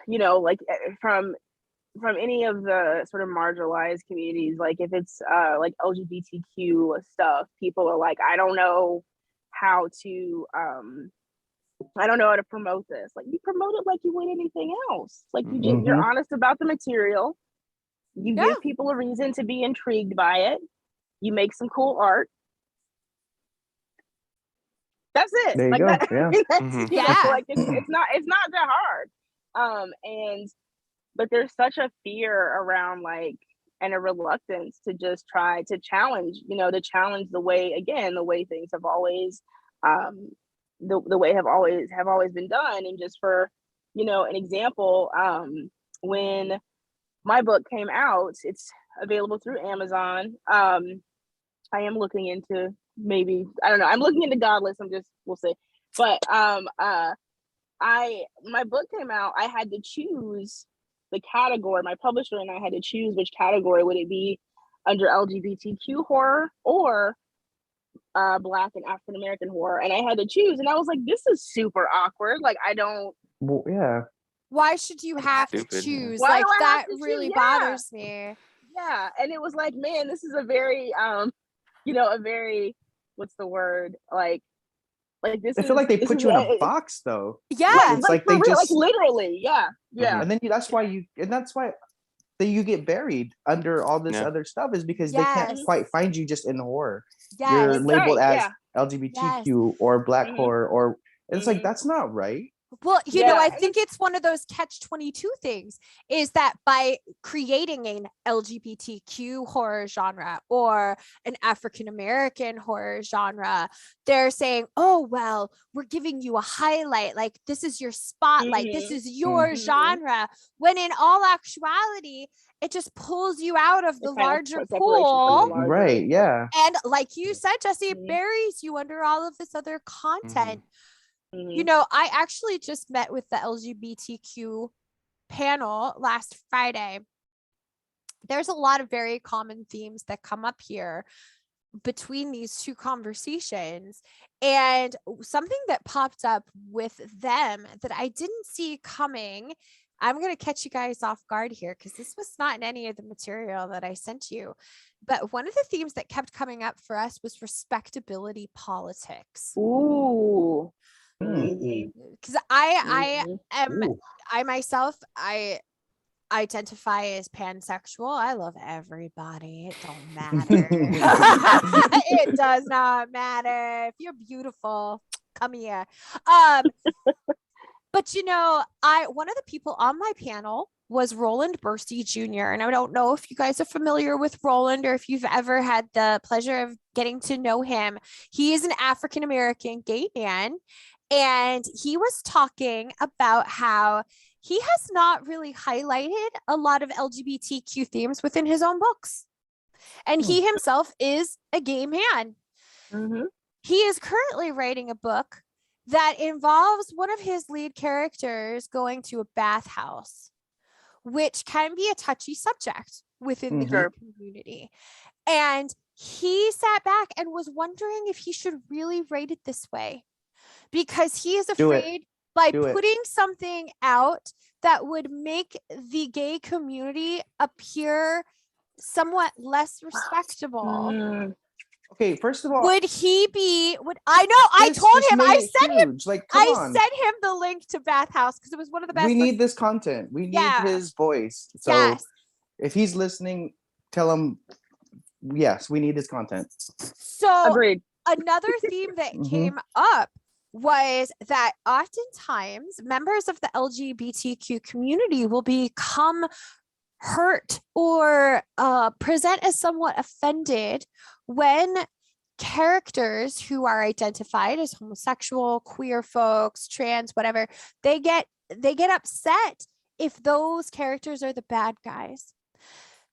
you know, like from any of the sort of marginalized communities, like if it's like LGBTQ stuff, people are like, I don't know how to promote this. Like you promote it like you would anything else. Like you're honest about the material. You give people a reason to be intrigued by it. You make some cool art. That's it. There you like go. that, Yeah. that's, you know, like it's not that hard. But there's such a fear around, like, and a reluctance to just try to challenge, you know, the way things have always, the way have always been done. And just for, you know, an example, when my book came out, it's available through Amazon. I am looking into I'm looking into Godless. We'll see. But my book came out, I had to choose the category. My publisher and I had to choose which category would it be under: LGBTQ horror or Black and African American horror. And I had to choose, and I was like, this is super awkward. Like I don't. Well, yeah. Why should you have to choose? Why like that really bothers me. Yeah, and it was like, man, this is a very you know, a very, what's the word, like this. I feel like they put you in a box, though. Yeah, it's like they just like literally, yeah. And then that's why you get buried under all this other stuff, is because they can't quite find you just in horror. You're labeled as LGBTQ or Black horror, or it's like that's not right. Well, you know, I think it's one of those catch-22 things, is that by creating an LGBTQ horror genre or an African-American horror genre, they're saying, oh, well, we're giving you a highlight. Like, this is your spotlight. This is your genre. When in all actuality, it just pulls you out of the larger pool. Right, yeah. And like you said, Jesse, it buries you under all of this other content. You know, I actually just met with the LGBTQ panel last Friday. There's a lot of very common themes that come up here, between these two conversations, and something that popped up with them that I didn't see coming. I'm going to catch you guys off guard here because this was not in any of the material that I sent you. But one of the themes that kept coming up for us was respectability politics. Ooh. Because I myself, I identify as pansexual. I love everybody. It don't matter. It does not matter. If you're beautiful, come here. But you know, one of the people on my panel was Roland Bursey Jr. And I don't know if you guys are familiar with Roland or if you've ever had the pleasure of getting to know him. He is an African-American gay man. And he was talking about how he has not really highlighted a lot of LGBTQ themes within his own books. And he himself is a gay man. Mm-hmm. He is currently writing a book that involves one of his lead characters going to a bathhouse, which can be a touchy subject within the gay community. And he sat back and was wondering if he should really write it this way, because he is afraid by putting something out that would make the gay community appear somewhat less respectable. Okay, first of all, I told him, I sent him, like, I sent him the link to Bathhouse because it was one of the best. We need this content. We need his voice. So if he's listening, tell him, yes, we need his content. So agreed. Another theme that came up was that oftentimes members of the LGBTQ community will become hurt or present as somewhat offended when characters who are identified as homosexual, queer folks, trans, whatever, they get upset if those characters are the bad guys,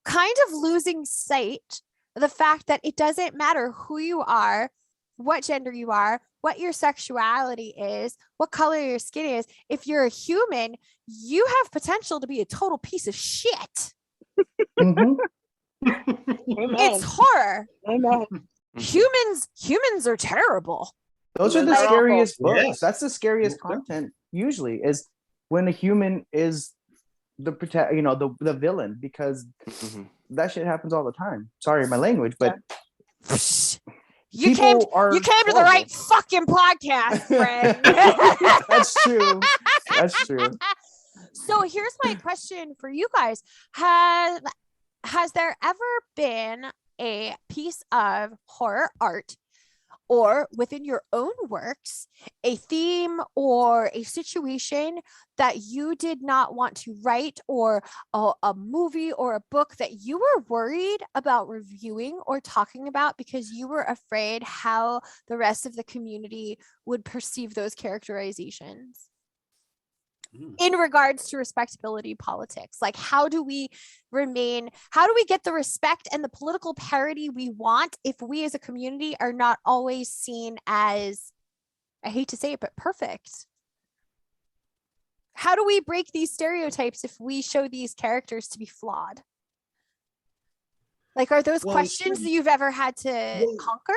kind of losing sight of the fact that it doesn't matter who you are, what gender you are, what your sexuality is, what color your skin is. If you're a human, you have potential to be a total piece of shit. It's horror. Humans are terrible. Those are the scariest books. Yeah. That's the scariest content usually, is when a human is the the villain, because that shit happens all the time. Sorry, my language, but you came to the right fucking podcast, friend. That's true. That's true. So here's my question for you guys. Has there ever been a piece of horror art or within your own works, a theme or a situation that you did not want to write, or a movie or a book that you were worried about reviewing or talking about because you were afraid how the rest of the community would perceive those characterizations? In regards to respectability politics, like how do we get the respect and the political parity we want if we as a community are not always seen as, I hate to say it, but perfect? How do we break these stereotypes if we show these characters to be flawed? Like, are those questions that you've ever had to conquer?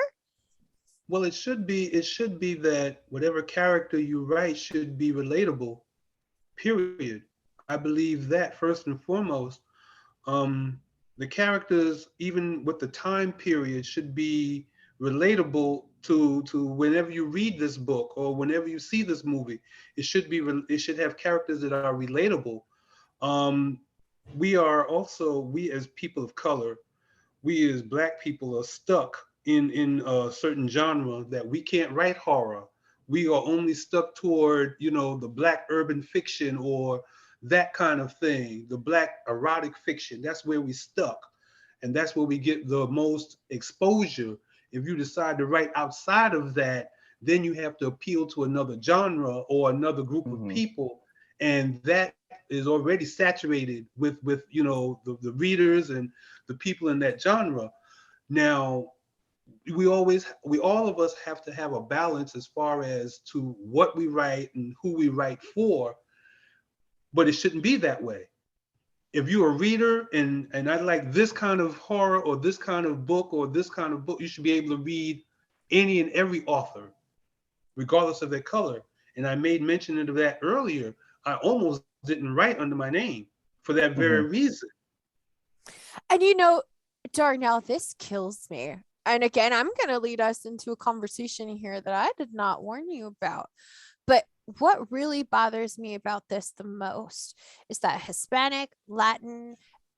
Well, it should be that whatever character you write should be relatable. Period. I believe that first and foremost. The characters, even with the time period, should be relatable to whenever you read this book or whenever you see this movie. It should have characters that are relatable. We as people of color, we as Black people are stuck in a certain genre that we can't write horror. We are only stuck toward, the Black urban fiction or that kind of thing, the Black erotic fiction. That's where we stuck. And that's where we get the most exposure. If you decide to write outside of that, then you have to appeal to another genre or another group of people. And that is already saturated with the readers and the people in that genre. Now, we all of us have to have a balance as far as to what we write and who we write for, but it shouldn't be that way. if you're a reader and I like this kind of horror or this kind of book or this kind of book, you should be able to read any and every author, regardless of their color. And I made mention of that earlier. I almost didn't write under my name for that very reason. And you know, Darnell, this kills me. And again, I'm going to lead us into a conversation here that I did not warn you about. But what really bothers me about this the most is that Hispanic, Latin,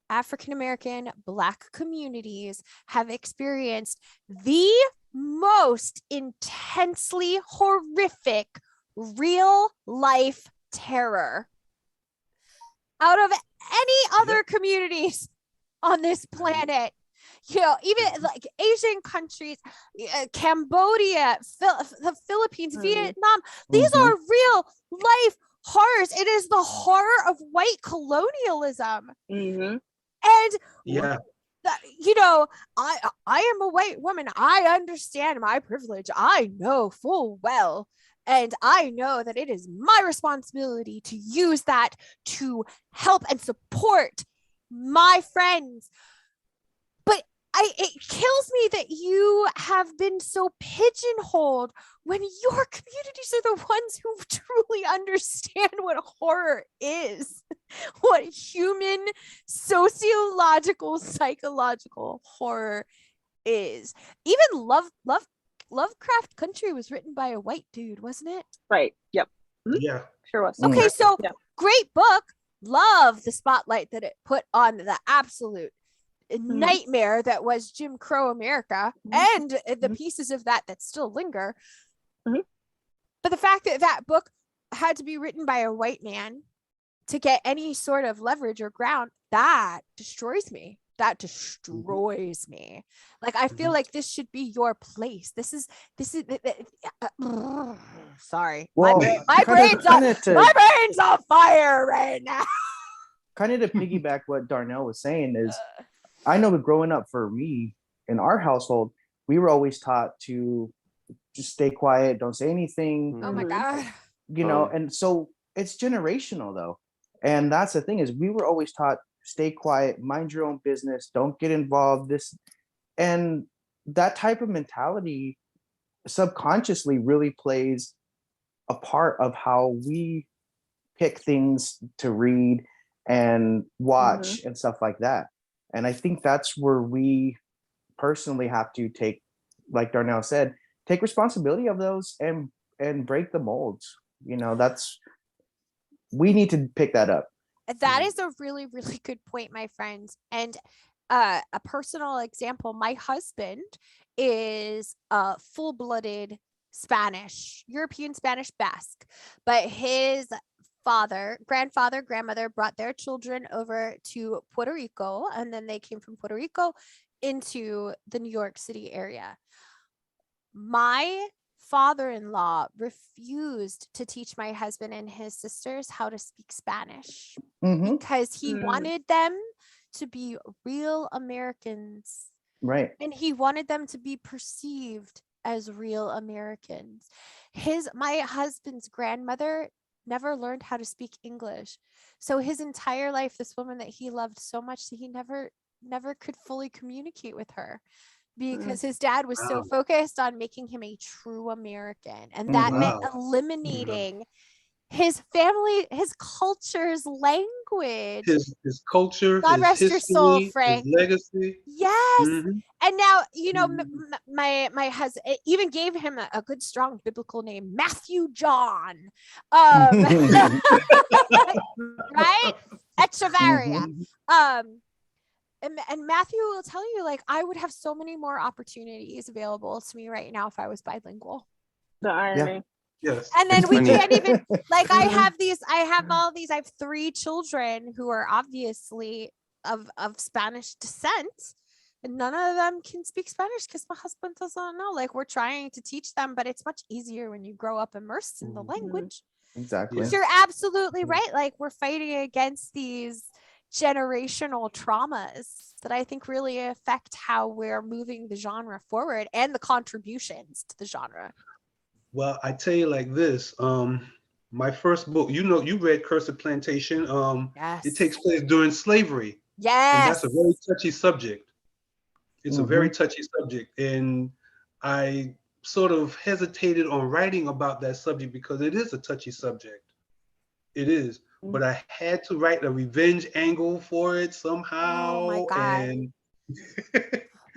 African American, Black communities have experienced the most intensely horrific real life terror out of any other communities on this planet. You know, even like Asian countries, Cambodia, the Philippines, Vietnam, these are real life horrors. It is the horror of white colonialism. And you know, I am a white woman. I understand my privilege. I know full well. And I know that it is my responsibility to use that to help and support my friends. But it kills me that you have been so pigeonholed when your communities are the ones who truly understand what horror is, what human, sociological, psychological horror is. Even Lovecraft Country was written by a white dude, wasn't it? Right. Yep. Yeah. Sure was. Okay, so great book. Love the spotlight that it put on the absolute nightmare that was Jim Crow America and the pieces of that still linger. But the fact that that book had to be written by a white man to get any sort of leverage or ground, that destroys me. That destroys me. Like, I feel like this should be your place. This is sorry. Well, my brain's on fire right now. Kind of to piggyback what Darnell was saying is, I know that growing up for me in our household, we were always taught to just stay quiet, don't say anything. Oh my God. You know, and so it's generational though. And that's the thing is we were always taught, stay quiet, mind your own business, don't get involved. And that type of mentality subconsciously really plays a part of how we pick things to read and watch and stuff like that. And I think that's where we personally have to take, like Darnell said, take responsibility of those and break the molds. You know, we need to pick that up. That is a really, really good point, my friends. And a personal example, my husband is a full-blooded Spanish, European Spanish Basque, but his grandfather, grandmother brought their children over to Puerto Rico, and then they came from Puerto Rico into the New York City area. My father-in-law refused to teach my husband and his sisters how to speak Spanish because he wanted them to be real Americans. Right. And he wanted them to be perceived as real Americans. My husband's grandmother never learned how to speak English. So his entire life, this woman that he loved so much, he never could fully communicate with her because his dad was so focused on making him a true American. And that meant eliminating his family, his culture's language, his culture, God his rest history, your soul, Frank. his legacy. Yes. And now, you know, my husband even gave him a good, strong biblical name, Matthew John. Right? Echevarria. And Matthew will tell you, like, I would have so many more opportunities available to me right now if I was bilingual. The irony. Yeah. Yes. And then we can't even, like, I have 3 children who are obviously of Spanish descent, and none of them can speak Spanish because my husband doesn't know. Like, we're trying to teach them, but it's much easier when you grow up immersed in the language. Exactly. You're absolutely right. Like, we're fighting against these generational traumas that I think really affect how we're moving the genre forward and the contributions to the genre. Well, I tell you like this, My first book, you read Cursed Plantation. It Yes. takes place during slavery, and that's Yes. a very touchy subject. It's a very Mhm. touchy subject, and I sort of hesitated on writing about that subject because it is a touchy subject. It is, but I had to write a revenge angle for it Oh my somehow, God. and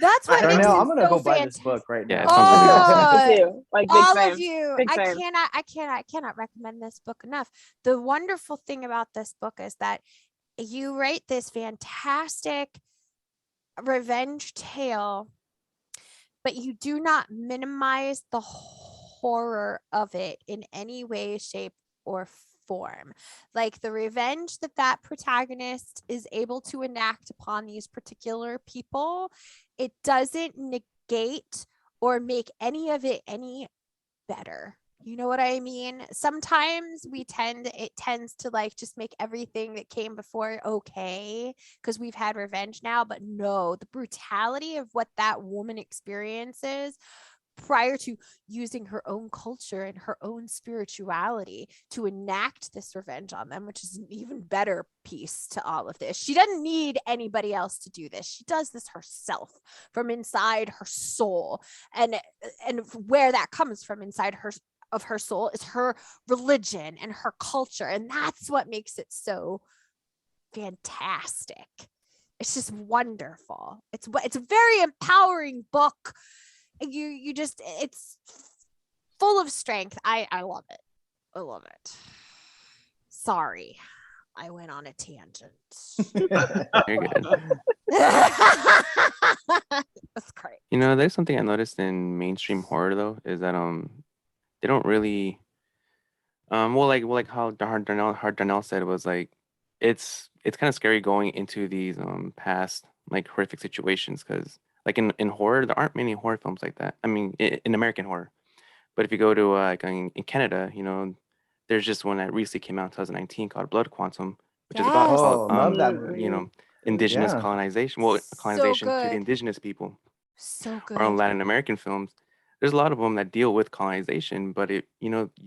That's I what had makes Darnell, it I'm gonna so go buy this fantastic. book right Yeah, now. it sounds really good. Me Oh, too. Like big all fan. of you, Big I fan. cannot recommend this book enough. The wonderful thing about this book is that you write this fantastic revenge tale, but you do not minimize the horror of it in any way, shape, or form. Like the revenge that protagonist is able to enact upon these particular people, it doesn't negate or make any of it any better. You know what I mean? Sometimes it tends to like just make everything that came before okay because we've had revenge now, but no, the brutality of what that woman experiences prior to using her own culture and her own spirituality to enact this revenge on them, which is an even better piece to all of this. She doesn't need anybody else to do this. She does this herself from inside her soul. And where that comes from inside her soul is her religion and her culture. And that's what makes it so fantastic. It's just wonderful. It's a very empowering book. You just, it's full of strength. I love it. I love it. Sorry, I went on a tangent. Very good. That's great. You know, there's something I noticed in mainstream horror though, is that they don't really like how Darnell said, it was like it's kind of scary going into these past like horrific situations because like in horror there aren't many horror films like that. I mean in American horror, but if you go to like in Canada, you know, there's just one that recently came out in 2019 called Blood Quantum, which is about Yes. Oh, love that you movie. know, indigenous Yeah. colonization, well So colonization to the good. indigenous people. So Or on good. Latin American films, there's a lot of them that deal with colonization, but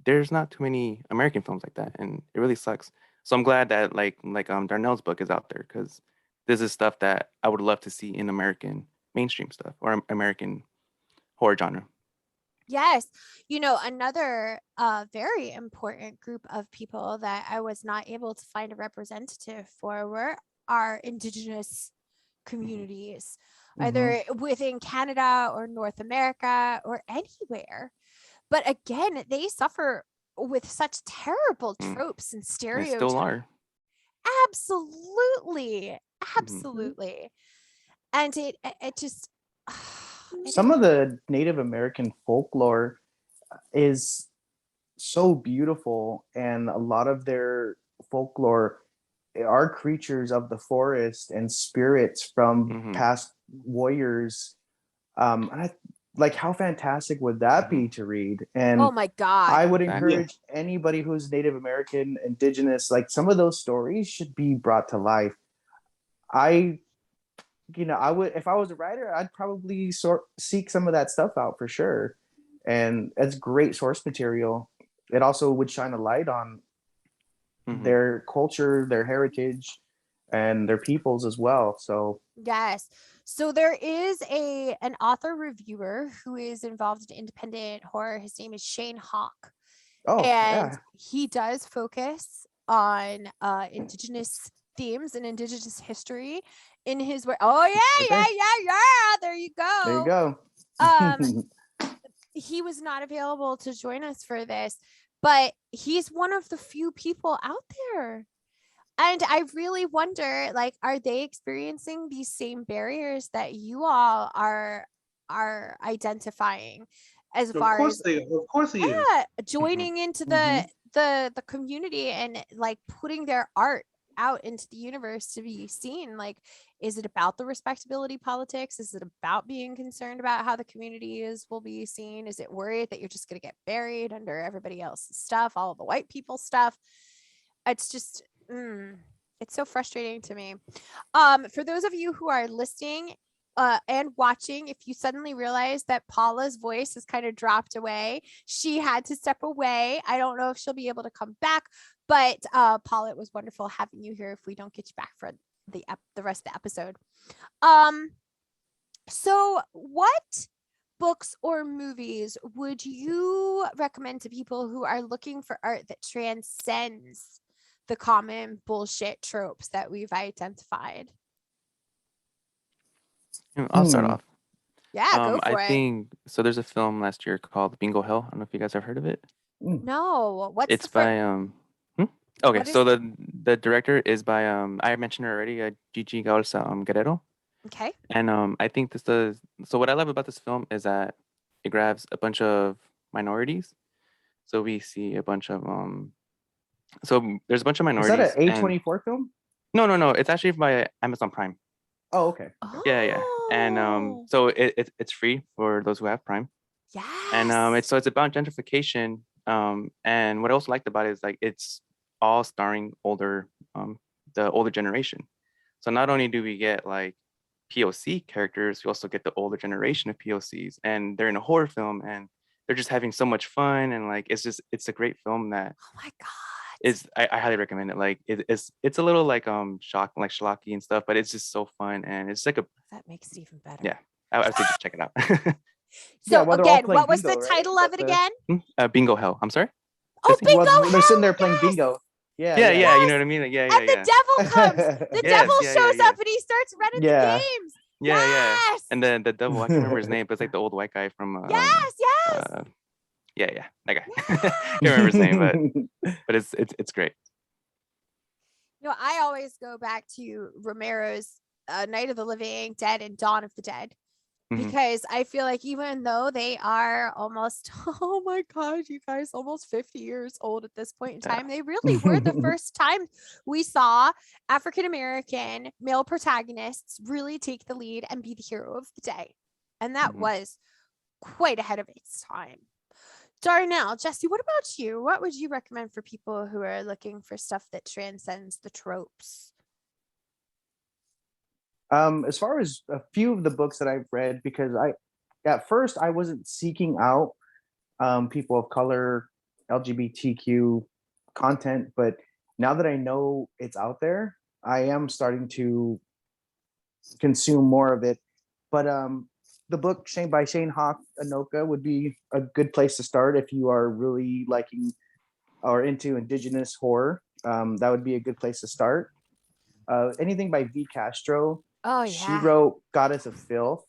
there's not too many American films like that, and it really sucks. So I'm glad that Darnell's book is out there because this is stuff that I would love to see in American mainstream stuff or American horror genre. Yes. Another very important group of people that I was not able to find a representative for were our Indigenous communities, either within Canada or North America or anywhere. But again, they suffer with such terrible Mm. tropes and And they still stereotypes. are. Absolutely. Mhm. Absolutely. And it just, Some of the Native American folklore is so beautiful, and a lot of their folklore are creatures of the forest and spirits from Mhm. past warriors. And I like, how fantastic would that be to read? And oh my God. I would Exactly. encourage anybody who's Native American, indigenous, like some of those stories should be brought to life. I I would, if I was a writer, I'd probably seek some of that stuff out for sure. And it's great source material. It also would shine a light on Mhm. their culture, their heritage, and their peoples as well. So Yes. So there is an author reviewer who is involved in independent horror. His name is Shane Hawk. oh And yeah. he does focus on Indigenous themes and Indigenous history in his work. Oh Right there. yeah. There you There you go. go. He was not available to join us for this, but he's one of the few people out there. And I really wonder, like, are they experiencing these same barriers that you all are identifying as of far course as of course he is. joining into Mhm. the community and like putting their art out into the universe to be seen? Like, is it about the respectability politics? Is it about being concerned about how the community will be seen? Is it worried that you're just going to get buried under everybody else's stuff, all of the white people stuff? It's just it's so frustrating to me. For those of you who are listening, and watching, if you suddenly realize that Paula's voice has kind of dropped away, she had to step away. I don't know if she'll be able to come back, but Paula, it was wonderful having you here if we don't get you back for the rest of the episode. So what books or movies would you recommend to people who are looking for art that transcends the common bullshit tropes that we've identified? I'll start off. Yeah, go for I it. think so. There's a film last year called Bingo Hell. I don't know if you guys have heard of it. No, what's It's the by Okay, what so is the director is by I mentioned her already, Gigi Galarza Guerrero. okay? And I think so what I love about this film is that it grabs a bunch of minorities. So we see a bunch of so there's a bunch of Is minorities. that an A24 film? No, it's actually by Amazon Prime. Oh, okay. Yeah. And Oh, so it's free for those who have Prime. yes. And it's about gentrification. And what I also liked about it is like it's all starring the older generation. So not only do we get like POC characters, we also get the older generation of POCs, and they're in a horror film and they're just having so much fun, and like it's a great film that Oh my god. I highly recommend it. Like it's a little like schlocky and stuff, but it's just so fun, and it's like That makes it even better. yeah. I would say just check it out. So while they're all again, playing what was bingo, the right? title Is of that it the- again? Bingo Hell. I'm sorry. Oh, Jesse? Bingo Well, they're sitting there Hell, playing yes! bingo. Yeah. Yeah, yeah. you know what I mean. Like, yeah. And the devil comes. The Yes, devil yeah, shows yeah. up and he starts running the Yeah. games. Yeah. Yes. And then the devil, I can't remember his name, but it's like the old white guy from Yes. yeah, that guy. Can't remember his name, but it's great. You know, I always go back to Romero's Night of the Living Dead and Dawn of the Dead. Mhm. Because I feel like even though they are almost, oh my God, you guys, almost 50 years old at this point in Yeah. time, they really were the first time we saw African-American male protagonists really take the lead and be the hero of the day. And that Mhm. was quite ahead of its time. Darnell, Jesse, what about you? What would you recommend for people who are looking for stuff that transcends the tropes? As far as a few of the books that I've read, because at first I wasn't seeking out people of color, LGBTQ content, but now that I know it's out there, I am starting to consume more of it. But the book by Shane Hawk Anoka would be a good place to start if you are really liking or into Indigenous horror. That would be a good place to start. Anything by V. Castro. Oh, yeah. She wrote Goddess of Filth,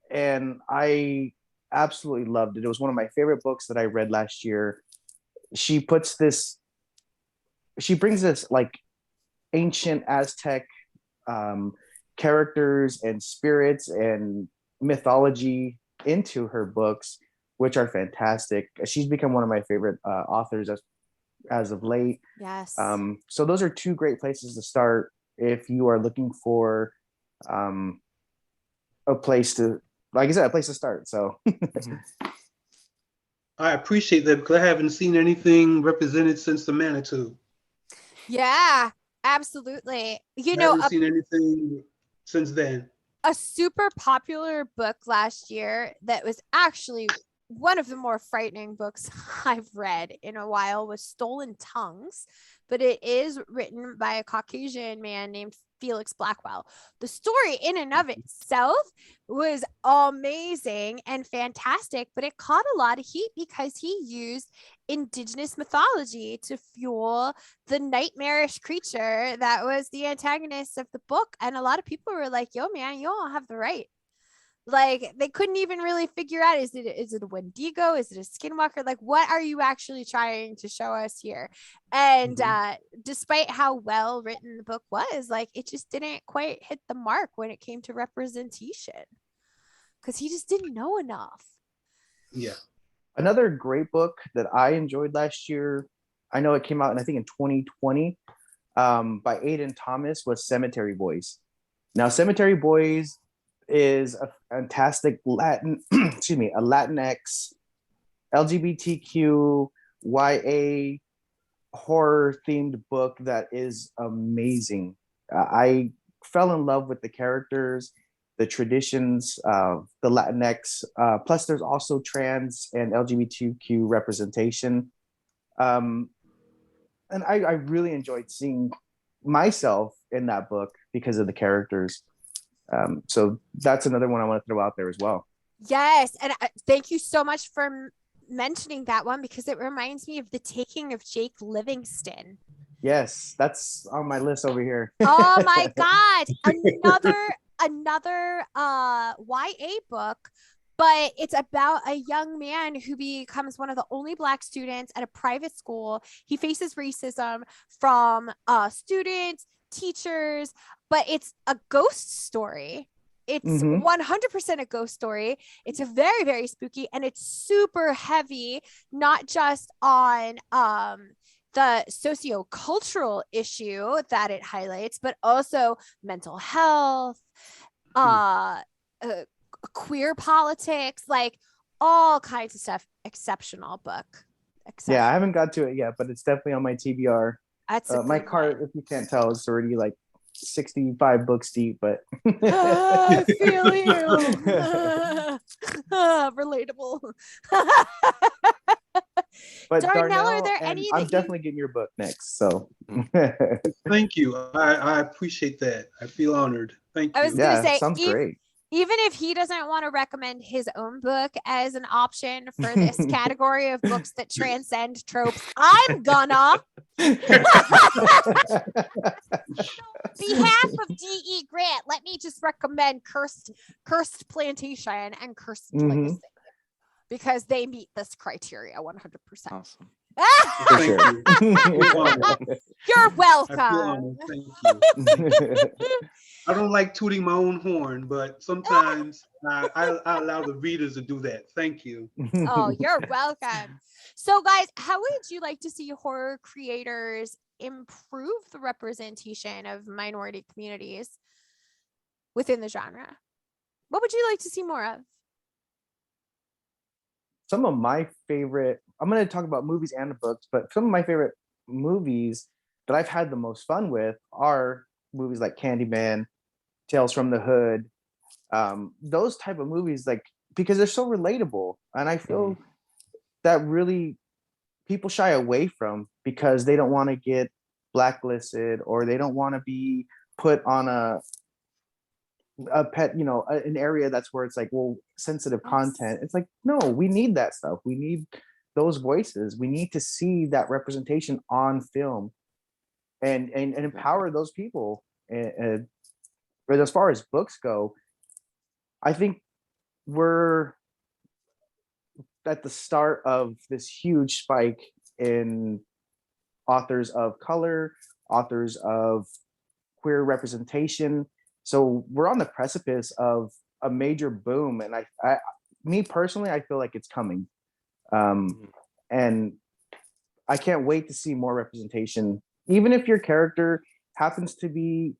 and I absolutely loved it. It was one of my favorite books that I read last year. She brings this like ancient Aztec characters and spirits and mythology into her books, which are fantastic. She's become one of my favorite authors as of late. Yes. So those are two great places to start if you are looking for a place to, like I said, a place to start. So I appreciate that because I haven't seen anything represented since the Manitou. Yeah, absolutely. You I know, haven't seen anything since then. a super popular book last year that was actually one of the more frightening books I've read in a while was Stolen Tongues, but it is written by a Caucasian man named Felix Blackwell. The story in and of itself was amazing and fantastic, but it caught a lot of heat because he used Indigenous mythology to fuel the nightmarish creature that was the antagonist of the book. And a lot of people were like, yo, man, you don't have the right. Like, they couldn't even really figure out, is it a Wendigo? Is it a skinwalker? Like, what are you actually trying to show us here? And despite how well written the book was, like, it just didn't quite hit the mark when it came to representation because he just didn't know enough. Yeah. another great book that I enjoyed last year, I know it came out, and I think in 2020, by Aidan Thomas, was Cemetery Boys. Now, Cemetery Boys is a fantastic Latin, excuse me, a Latinx, LGBTQ, YA horror themed book that is amazing. I fell in love with the characters. the traditions, the Latinx. Plus, there's also trans and LGBTQ representation. And I really enjoyed seeing myself in that book because of the characters. So that's another one I want to throw out there as well. Yes, and thank you so much for mentioning that one, because it reminds me of The Taking of Jake Livingston. Yes, that's on my list over here. Oh my God. Another YA book, but it's about a young man who becomes one of the only Black students at a private school. He faces racism from students, teachers, but it's a ghost story. It's 100% a ghost story. It's a very, very spooky, and it's super heavy, not just on the socio-cultural issue that it highlights, but also mental health, queer politics, like all kinds of stuff. Exceptional book. Yeah, I haven't got to it yet, but it's definitely on my TBR. That's my cart, if you can't tell, is already like 65 books deep, but I feel you. Relatable. But Darnell, are there any I'm definitely getting your book next, so Thank you. I appreciate that. I feel honored. Thank you. I was gonna say, sounds great. Even if he doesn't want to recommend his own book as an option for this category of books that transcend tropes, I'm gonna. On behalf of D.E. Grant, let me just recommend Cursed Plantation and Cursed Legacy, because they meet this criteria 100%. Awesome. Thank you. You're I welcome. feel honored. Thank you. I don't like tooting my own horn, but sometimes I allow the readers to do that. Thank you. Oh, you're welcome. So, guys, how would you like to see horror creators improve the representation of minority communities within the genre? What would you like to see more of? Some of my favorite, I'm going to talk about movies and the books, but some of my favorite movies that I've had the most fun with are movies like Candyman, Tales from the Hood, those type of movies, like, because they're so relatable. And I feel that really people shy away from because they don't want to get blacklisted, or they don't want to be put on a pet, an area that's where it's like, well, sensitive content. It's like, no, we need that stuff. We need those voices. We need to see that representation on film and empower those people. But as far as books go, I think we're at the start of this huge spike in authors of color, authors of queer representation. So we're on the precipice of a major boom, and me personally, I feel like it's coming, and I can't wait to see more representation. Even if your character happens to be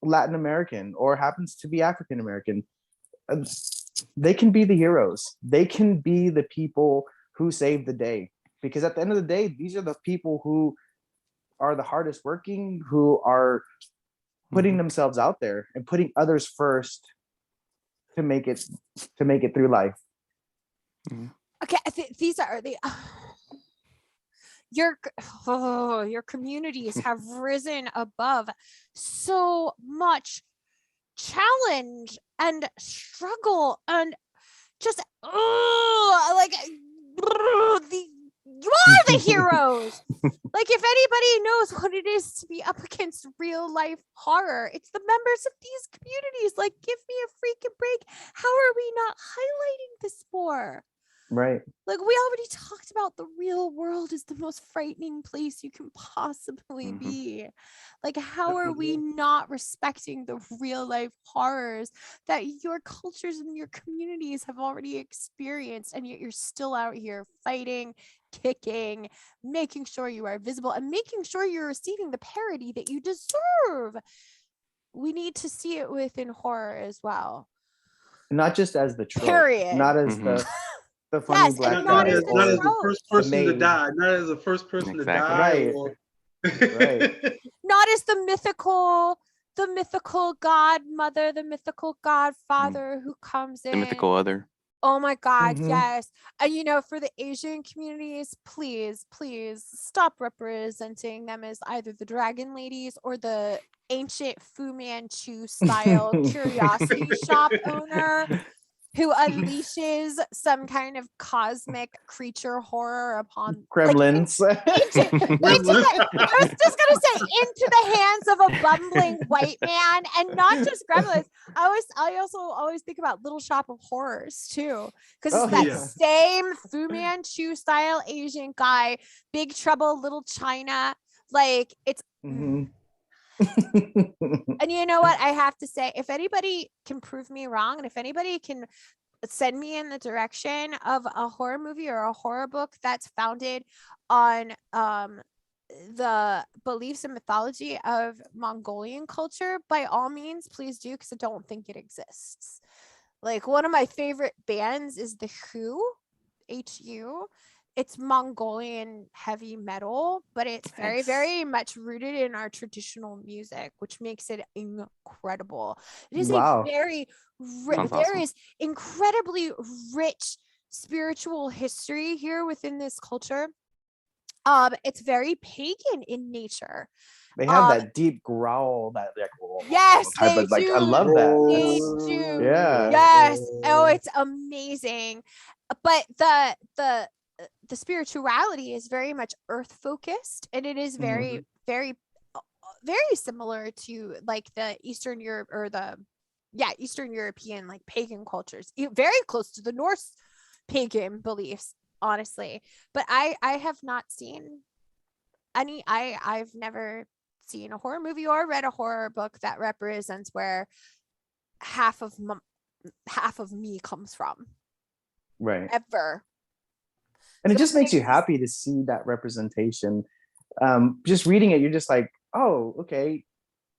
Latin American or happens to be African American, they can be the heroes. They can be the people who save the day, because at the end of the day, these are the people who are the hardest working, who are putting themselves out there and putting others first to make it through life. Okay, these are the your communities have risen above so much challenge and struggle and just you are the heroes. Like, if anybody knows what it is to be up against real life horror, it's the members of these communities. Like, give me a freaking break. How are we not highlighting this more? Right. Like, we already talked about the real world is the most frightening place you can possibly be. Like, how are we not respecting the real life horrors that your cultures and your communities have already experienced, and yet you're still out here fighting, kicking, making sure you are visible, and making sure you're receiving the parody that you deserve? We need to see it within horror as well. Not just as the trope. Period. Not as the funny black not guy, as the first person to die, not as the first person to die, right. or not as the mythical the mythical godmother, the mythical godfather who comes The in. mythical other. Oh my God, Mhm. yes. And for the Asian communities, please stop representing them as either the dragon ladies or the ancient Fu Manchu style curiosity shop owner who unleashes some kind of cosmic creature horror upon Gremlins. I was just gonna say into the hands of a bumbling white man, and not just gremlins. I also always think about Little Shop of Horrors too, because Oh, it's that yeah. same Fu Manchu style Asian guy, Big Trouble, Little China. Like it's Mhm. and you know what I have to say, if anybody can prove me wrong, and if anybody can send me in the direction of a horror movie or a horror book that's founded on the beliefs and mythology of Mongolian culture, by all means, please do, because I don't think it exists. Like, one of my favorite bands is the HU. It's Mongolian heavy metal, but it's very, Nice. very much rooted in our traditional music, which makes it incredible. It is Wow. a very Sounds there awesome. is incredibly rich spiritual history here within this culture. It's very pagan in nature. They have that deep growl, that like Yes, type they of, like, I do. love that. They That's- do. yeah. Yes. Oh, it's amazing. But the spirituality is very much earth focused, and it is very, very, very similar to like the Eastern Europe or Eastern European like pagan cultures, very close to the Norse pagan beliefs, honestly. But I have not seen any. I've never seen a horror movie or read a horror book that represents where half of me comes from, Right. ever. And it So just makes you makes- happy to see that representation. Just reading it, you're just like, oh, okay,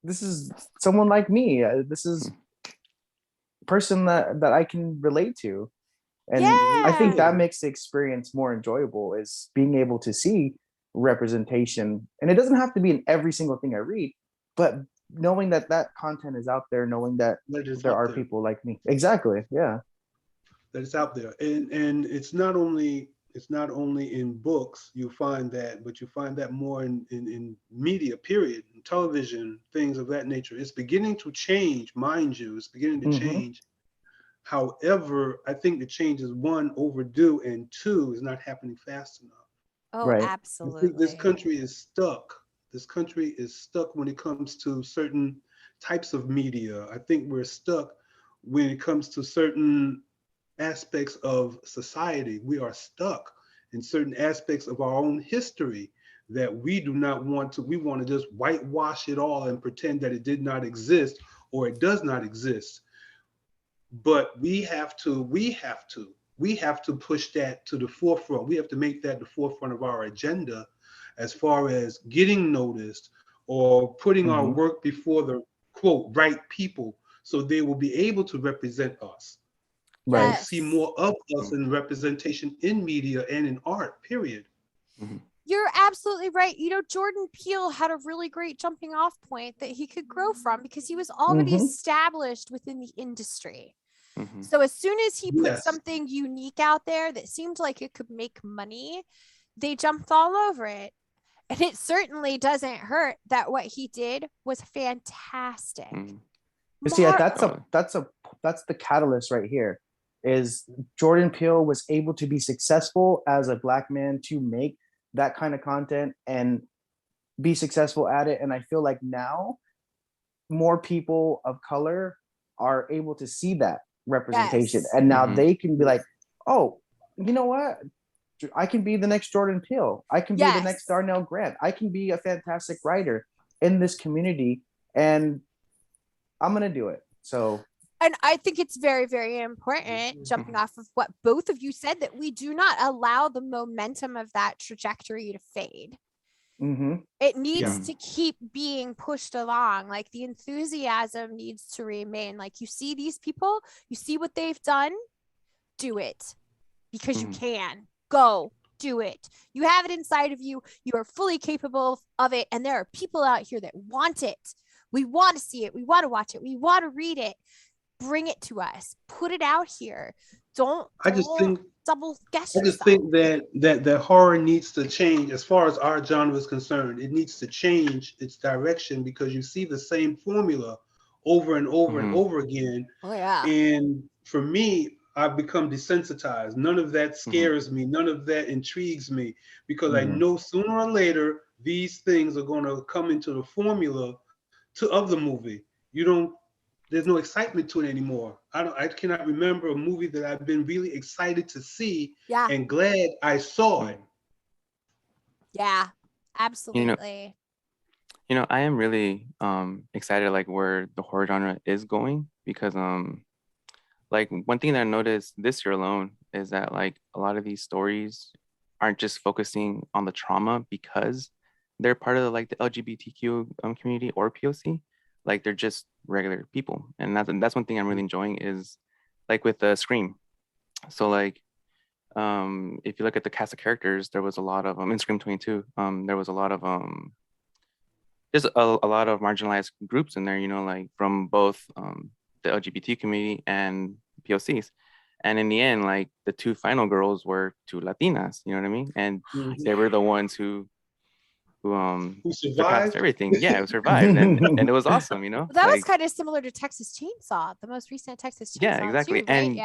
this is someone like me. This is a person that I can relate to. And I think Yeah. that makes the experience more enjoyable, is being able to see representation. And it doesn't have to be in every single thing I read, but knowing that that content is out there, knowing that That is there out are there. people like me. Exactly. Yeah. That is out there, and it's not only in books you find that, but you find that more in media, period, in television, things of that nature. It's beginning to change, mind you. It's beginning to change. However, I think the change is, one, overdue, and two, is not happening fast enough. Oh, Right. I absolutely. think this country is stuck. This country is stuck when it comes to certain types of media. I think we're stuck when it comes to certain aspects of society. We are stuck in certain aspects of our own history that we do not want to. We want to just whitewash it all and pretend that it did not exist or it does not exist. But we have to push that to the forefront. We have to make that the forefront of our agenda, as far as getting noticed or putting our work before the quote right people, so they will be able to represent us. Right. Yes. See more of us in representation in media and in art, period. You're absolutely right. Jordan Peele had a really great jumping off point that he could grow from, because he was already established within the industry. So as soon as he put something unique out there that seemed like it could make money, they jumped all over it. And it certainly doesn't hurt that what he did was fantastic. You see, that's the catalyst right here. Is Jordan Peele was able to be successful as a Black man to make that kind of content and be successful at it. And I feel like now more people of color are able to see that representation. Yes. And now they can be like, oh, you know what? I can be the next Jordan Peele. I can be the next Darnell Grant. I can be a fantastic writer in this community, and I'm going to do it. So, and I think it's very, very important, jumping off of what both of you said, that we do not allow the momentum of that trajectory to fade. It needs to keep being pushed along. Like, the enthusiasm needs to remain. Like, you see these people, you see what they've done, do it, because you can. Go do it. You have it inside of you. You are fully capable of it. And there are people out here that want it. We want to see it. We want to watch it. We want to read it. Bring it to us. Put it out here. Don't double guess I yourself. just think that horror needs to change as far as our genre is concerned. It needs to change its direction because you see the same formula over and over and over again. Oh yeah. And for me, I've become desensitized. None of that scares me. None of that intrigues me because I know sooner or later these things are going to come into the formula of the movie. There's no excitement to it anymore. I cannot remember a movie that I've been really excited to see and glad I saw it. Yeah, absolutely. I am really excited like where the horror genre is going because like one thing that I noticed this year alone is that like a lot of these stories aren't just focusing on the trauma because they're part of the, like the LGBTQ community or POC. Like they're just regular people, and that's one thing I'm really enjoying is like with the Scream. So like if you look at the cast of characters, there was a lot of in Scream 22 there was a lot of there's a lot of marginalized groups in there, like from both the LGBT community and POCs. And in the end, like the two final girls were two Latinas, you know what I mean? And they were the ones who surpassed everything. Yeah, it survived, and it was awesome, Well, that was kind of similar to Texas Chainsaw, the most recent Texas Chainsaw. Yeah, exactly. Too, right?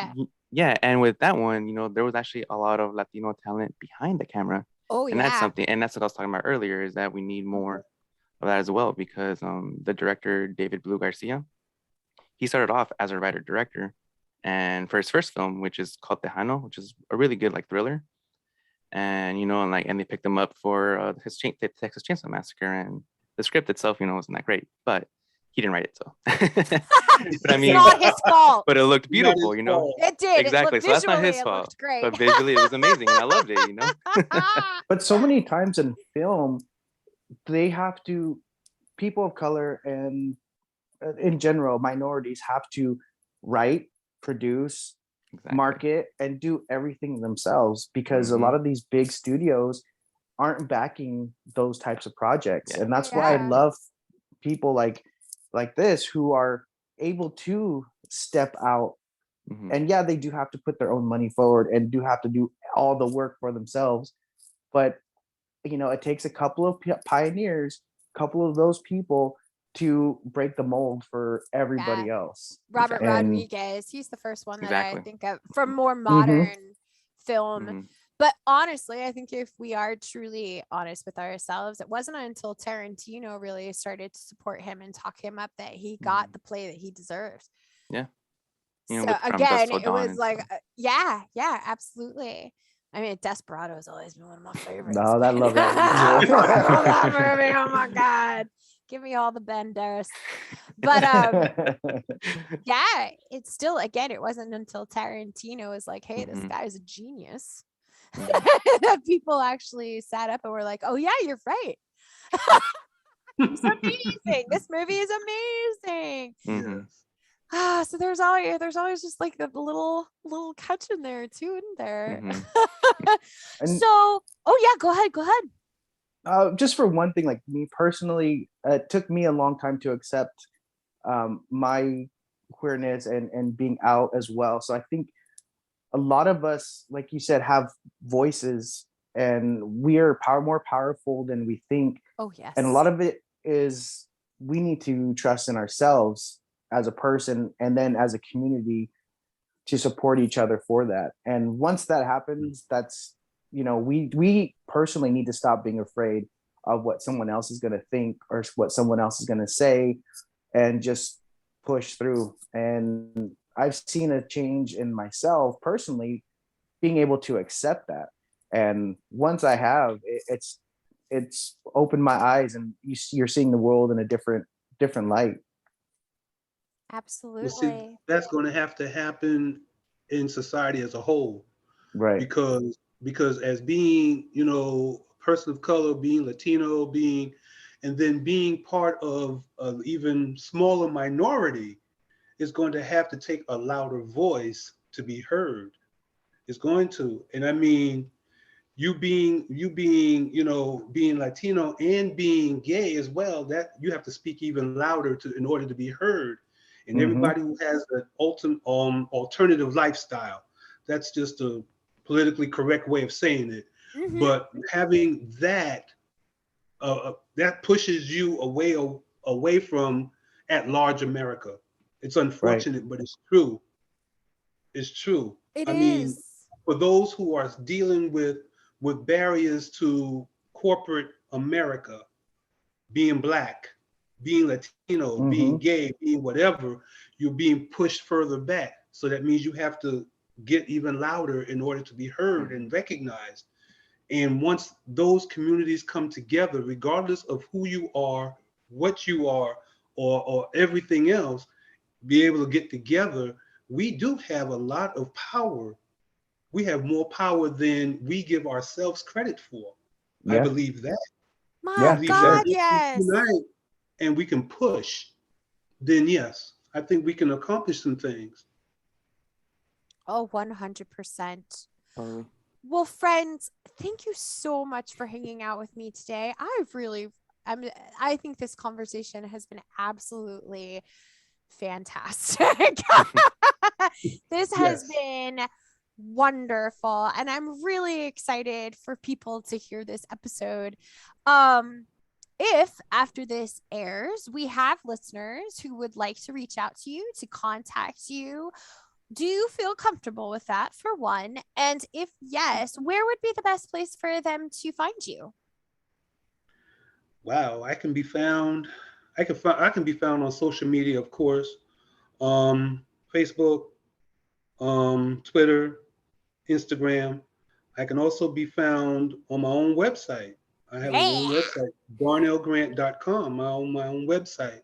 And and with that one, there was actually a lot of Latino talent behind the camera. Oh yeah. And that's something, and that's what I was talking about earlier, is that we need more of that as well, because the director David Blue Garcia, he started off as a writer director, and for his first film, which is called Tejano, which is a really good like thriller. And and they picked him up for the Texas Chainsaw Massacre, and the script itself, wasn't that great, but he didn't write it, so. But I mean, it's not his fault. But it looked beautiful, It did exactly. So that's not his fault. Great. But visually, it was amazing, and I loved it. But so many times in film, people of color and in general minorities have to write, produce, market, and do everything themselves because a lot of these big studios aren't backing those types of projects. And that's why I love people like this who are able to step out. And they do have to put their own money forward and do have to do all the work for themselves, but it takes a couple of pioneers, a couple of those people to break the mold for everybody else. Robert Rodriguez, he's the first one that I think of from more modern film. But honestly, I think if we are truly honest with ourselves, it wasn't until Tarantino really started to support him and talk him up that he got the play that he deserves. Yeah. So again, it was like, absolutely. I mean, Desperado has always been one of my favorites. No, I love that movie. Oh my God. Give me all the Banderas. But it's still, again, it wasn't until Tarantino was like, hey, this guy is a genius. That people actually sat up and were like, oh yeah, you're right. It's amazing. This movie is amazing. So there's always just like a little catch in there too, isn't there? So go ahead. Just for one thing, like me personally, it took me a long time to accept my queerness and being out as well. So I think a lot of us, like you said, have voices, and we are more powerful than we think. Oh yes. And a lot of it is we need to trust in ourselves as a person and then as a community to support each other for that. And once that happens, that's, we personally need to stop being afraid of what someone else is going to think or what someone else is going to say, and just push through. And I've seen a change in myself personally, being able to accept that. And once I have, it's opened my eyes, and you're seeing the world in a different light. Absolutely. See, that's going to have to happen in society as a whole, right? Because as being, a person of color, being Latino, and then being part of an even smaller minority, is going to have to take a louder voice to be heard. It's going to, and I mean, you being, you know, being Latino and being gay as well, that you have to speak even louder in order to be heard. And everybody who has an alternative lifestyle, that's just a politically correct way of saying it. But having that, that pushes you away from at large America. It's unfortunate, but it's true. It's true. It I is. mean, for those who are dealing with barriers to corporate America, being Black, being Latino, being gay, being whatever, you're being pushed further back. So that means you have to get even louder in order to be heard and recognized. And once those communities come together, regardless of who you are, what you are, or everything else, be able to get together, we do have a lot of power. We have more power than we give ourselves credit for. I believe that. My God, yes. Tonight, and we can push, then yes, I think we can accomplish some things. Oh, 100%. Well, friends, thank you so much for hanging out with me today. I think this conversation has been absolutely fantastic. This has been wonderful, and I'm really excited for people to hear this episode. If after this airs, we have listeners who would like to reach out to you, to contact you, do you feel comfortable with that, for one? And if yes, where would be the best place for them to find you? Wow, I can be found on social media, of course. Facebook, Twitter, Instagram. I can also be found on my own website. I have my own website, darnellgrant.com, my own website.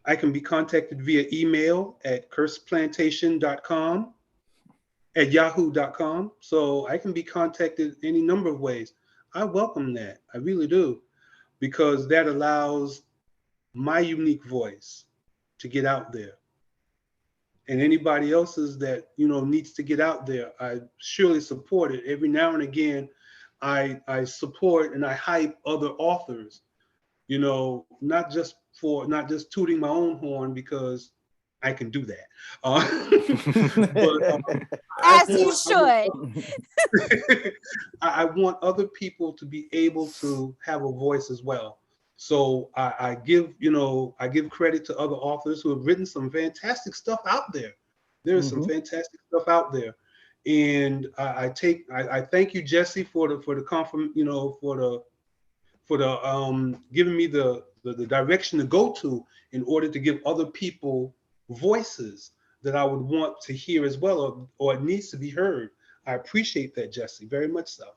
I can be contacted via email at curseplantation.com, at yahoo.com. So I can be contacted any number of ways. I welcome that. I really do, because that allows my unique voice to get out there. And anybody else's that, you know, needs to get out there, I surely support it. Every now and again, I support and I hype other authors, you know, not just tooting my own horn, because I can do that. But as you should. I want other people to be able to have a voice as well. So I give credit to other authors who have written some fantastic stuff out there. There is some fantastic stuff out there. And I thank you, Jesse, for giving me the direction to go to in order to give other people voices that I would want to hear as well, or it needs to be heard. I appreciate that, Jesse, very much so.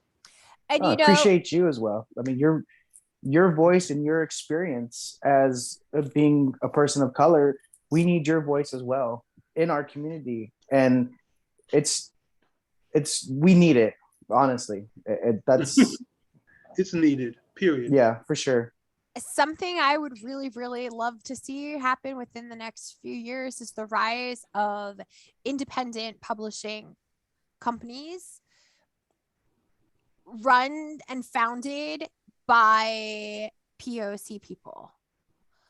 And I appreciate you as well. I mean, your voice and your experience as being a person of color, we need your voice as well in our community. And we need it, honestly. That's it's needed, period. Yeah, for sure. Something I would really, really love to see happen within the next few years is the rise of independent publishing companies run and founded by POC people.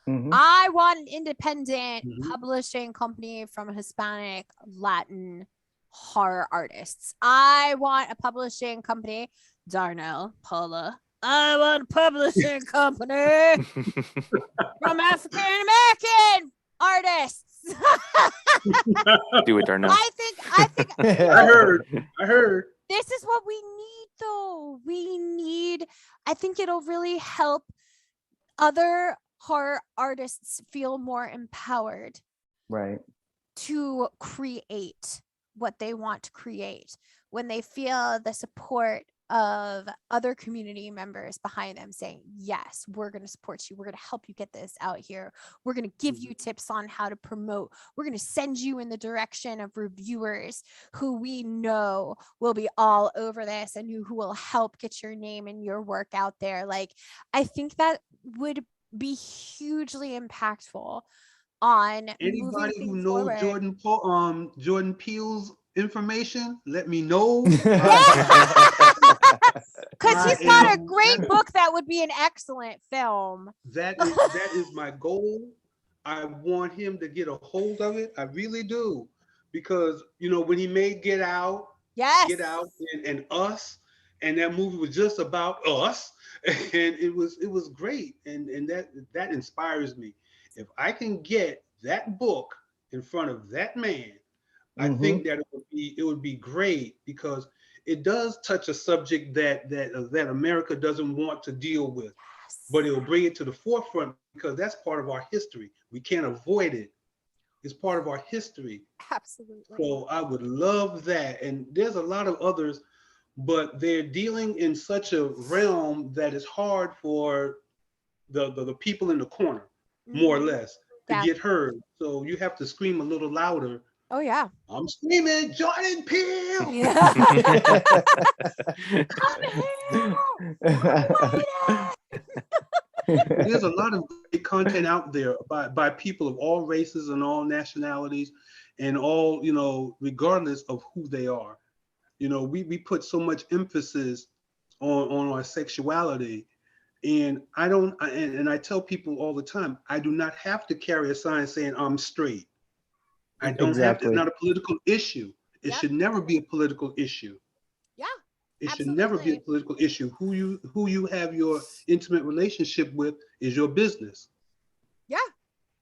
I want an independent publishing company from Hispanic, Latin, horror artists. I want a publishing company, Darnell, Paula. I want a publishing company from African American artists. Do it, Darnell. I think I heard. This is what we need, though. I think it'll really help other horror artists feel more empowered, right, to create what they want to create when they feel the support of other community members behind them saying, yes, we're going to support you. We're going to help you get this out here. We're going to give you tips on how to promote. We're going to send you in the direction of reviewers who we know will be all over this and who will help get your name and your work out there. Like, I think that would be hugely impactful on anybody who knows forward. Jordan Peele's information, let me know. Because he's got a great book that would be an excellent film. That is my goal. I want him to get a hold of it. I really do. Because, you know, when he made Get Out, Yes. and Us, and that movie was just about us, and it was great. And that inspires me. If I can get that book in front of that man, I think that it would be great, because it does touch a subject that America doesn't want to deal with, but it will bring it to the forefront, because that's part of our history. We can't avoid it. It's part of our history. Absolutely. So I would love that. And there's a lot of others, but they're dealing in such a realm that is hard for the people in the corner, more or less, to get heard. So you have to scream a little louder. Oh yeah. I'm screaming, Jordan Peele. Yeah. There's a lot of great content out there by people of all races and all nationalities, and all, you know, regardless of who they are. You know, we put so much emphasis on our sexuality, and I tell people all the time, I do not have to carry a sign saying I'm straight. I don't have to. It's not a political issue. It should never be a political issue. Yeah. It should never be a political issue. Who you have your intimate relationship with is your business. Yeah,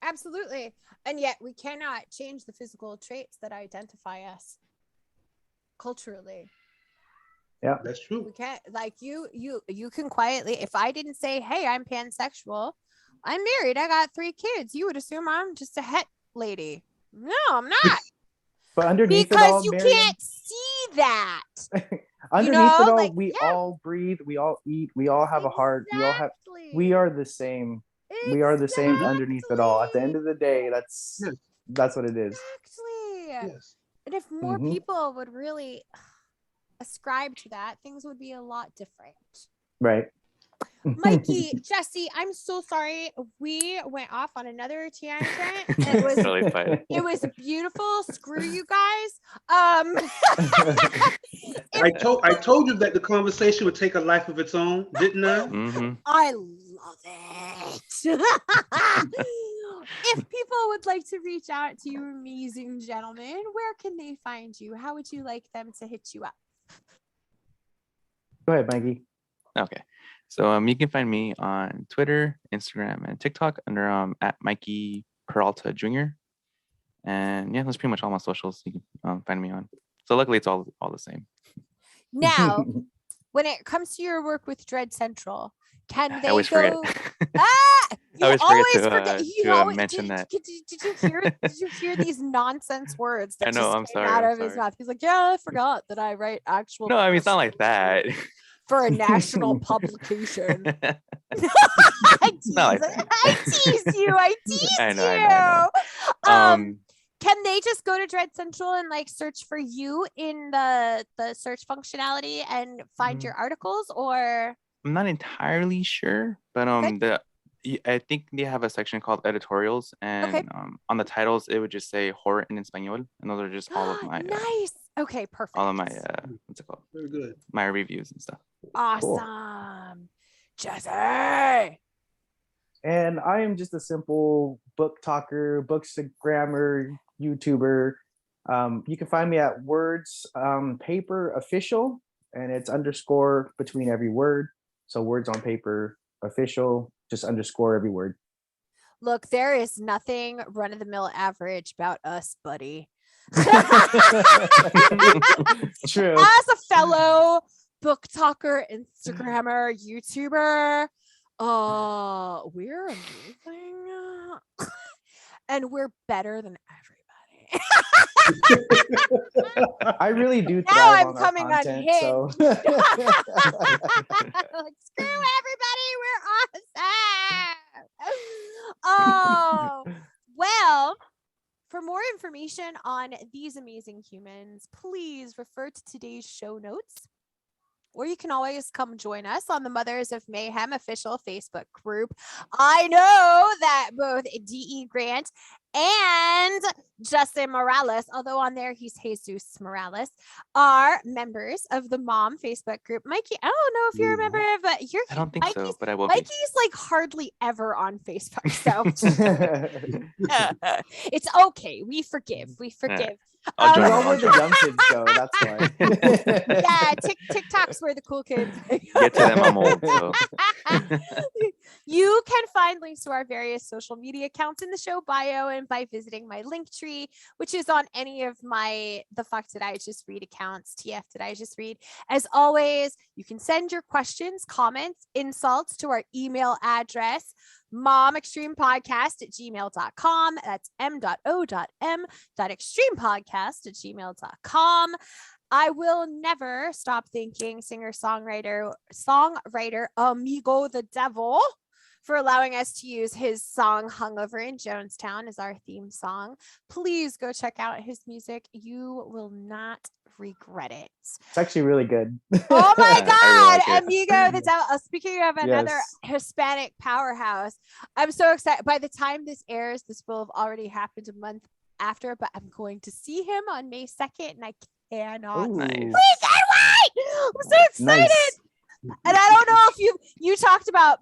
absolutely. And yet we cannot change the physical traits that identify us culturally. Yeah, that's true. We can't, like, you can quietly, if I didn't say, hey, I'm pansexual, I'm married, I got 3 kids, you would assume I'm just a het lady. No, I'm not. But underneath because it all, you Marian, can't see that. underneath it all, like, we all breathe, we all eat, we all have a heart, we are the same. We are the same underneath it all. At the end of the day, that's what it is. Exactly. Yes. And if more people would really ascribe to that, things would be a lot different. Right. Mikey, Jesse, I'm so sorry. We went off on another tangent. It was really fun. It was beautiful. Screw you guys. I told you that the conversation would take a life of its own, didn't I? I love it. If people would like to reach out to you amazing gentlemen, where can they find you? How would you like them to hit you up? Go ahead, Mikey. Okay. So you can find me on Twitter, Instagram, and TikTok under at Mikey Peralta Jr. And yeah, that's pretty much all my socials you can find me on. So luckily it's all the same. Now, when it comes to your work with Dread Central, can they I always go? I always forget You mention that. Did you hear these nonsense words that I know, I'm just came sorry, out I'm of his sorry. mouth? He's like, yeah, I forgot that I write actual. No, I mean, it's not like that. For a national publication. I tease you. I know. Can they just go to Dread Central and like search for you in the search functionality and find your articles, or? I'm not entirely sure, but I think they have a section called editorials, and on the titles it would just say horror in español, and those are just all of my nice. Okay, perfect. All of my what's it called? Very good. My reviews and stuff. Awesome. Cool. Jesse. And I am just a simple book talker, bookstagrammer, YouTuber. You can find me at Words Paper Official, and it's underscore between every word. So Words on Paper Official, just underscore every word. Look, there is nothing run-of-the-mill average about us, buddy. True. As a fellow book talker, Instagrammer, YouTuber, we're amazing. And we're better than everybody. I really do thrive now I'm on coming our content, unhinged. so. Like, screw everybody, we're awesome. Oh, well, for more information on these amazing humans, please refer to today's show notes. Or you can always come join us on the Mothers of Mayhem official Facebook group. I know that both D.E. Grant and Justin Morales, although on there he's Jesus Morales, are members of the Mom Facebook group. Mikey, I don't know if you're a member, but you're. I don't think so, but I will be. Mikey's like hardly ever on Facebook, so it's okay. We forgive. I'll join Well, them, where I'll the join young kids go, that's why. Yeah, TikTok's where the cool kids. Get to them, I'm old, so. You can find links to our various social media accounts in the show bio and by visiting my link tree, which is on any of my The Fuck Did I Just Read accounts, TF Did I Just Read. As always, you can send your questions, comments, insults to our email address, momextremepodcast@gmail.com. That's m.o.m.extremepodcast@gmail.com. I will never stop thanking songwriter Amigo the Devil for allowing us to use his song Hungover in Jonestown as our theme song. Please go check out his music. You will not regret it. It's actually really good. Oh my I God, really like it. Amigo the Devil. Speaking of another Yes. Hispanic powerhouse, I'm so excited. By the time this airs, this will have already happened a month after, but I'm going to see him on May 2nd, and I cannot Ooh. Nice. wait. I'm so excited. Nice. And I don't know if you talked about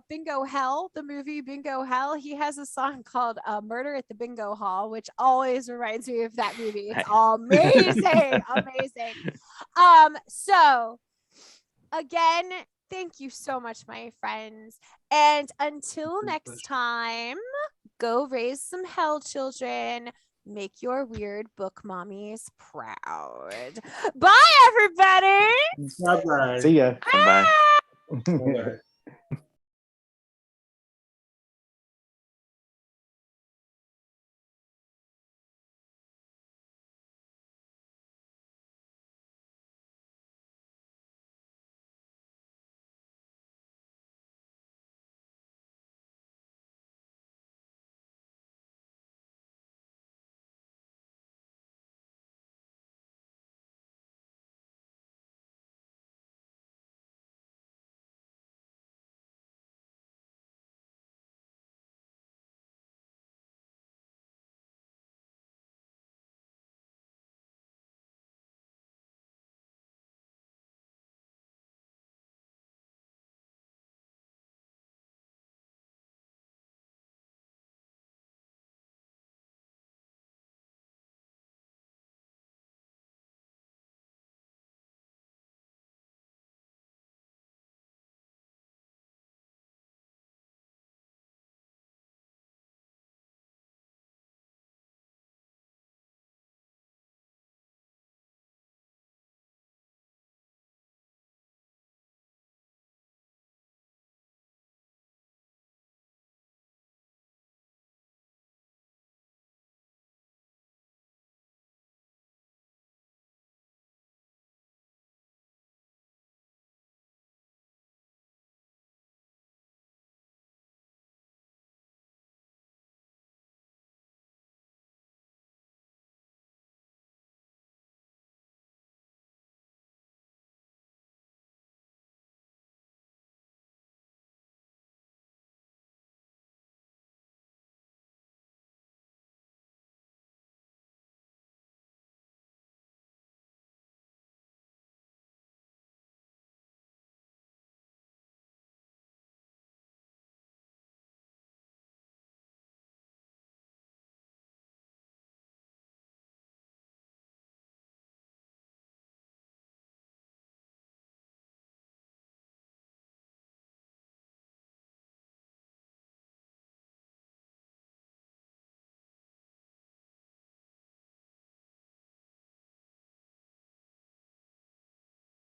Bingo Hell, the movie Bingo Hell. He has a song called Murder at the Bingo Hall, which always reminds me of that movie. It's amazing. Amazing. So again, thank you so much, my friends. And until next time, go raise some hell children. Make your weird book mommies proud. Bye, everybody. Bye-bye. See ya. Bye. Bye-bye.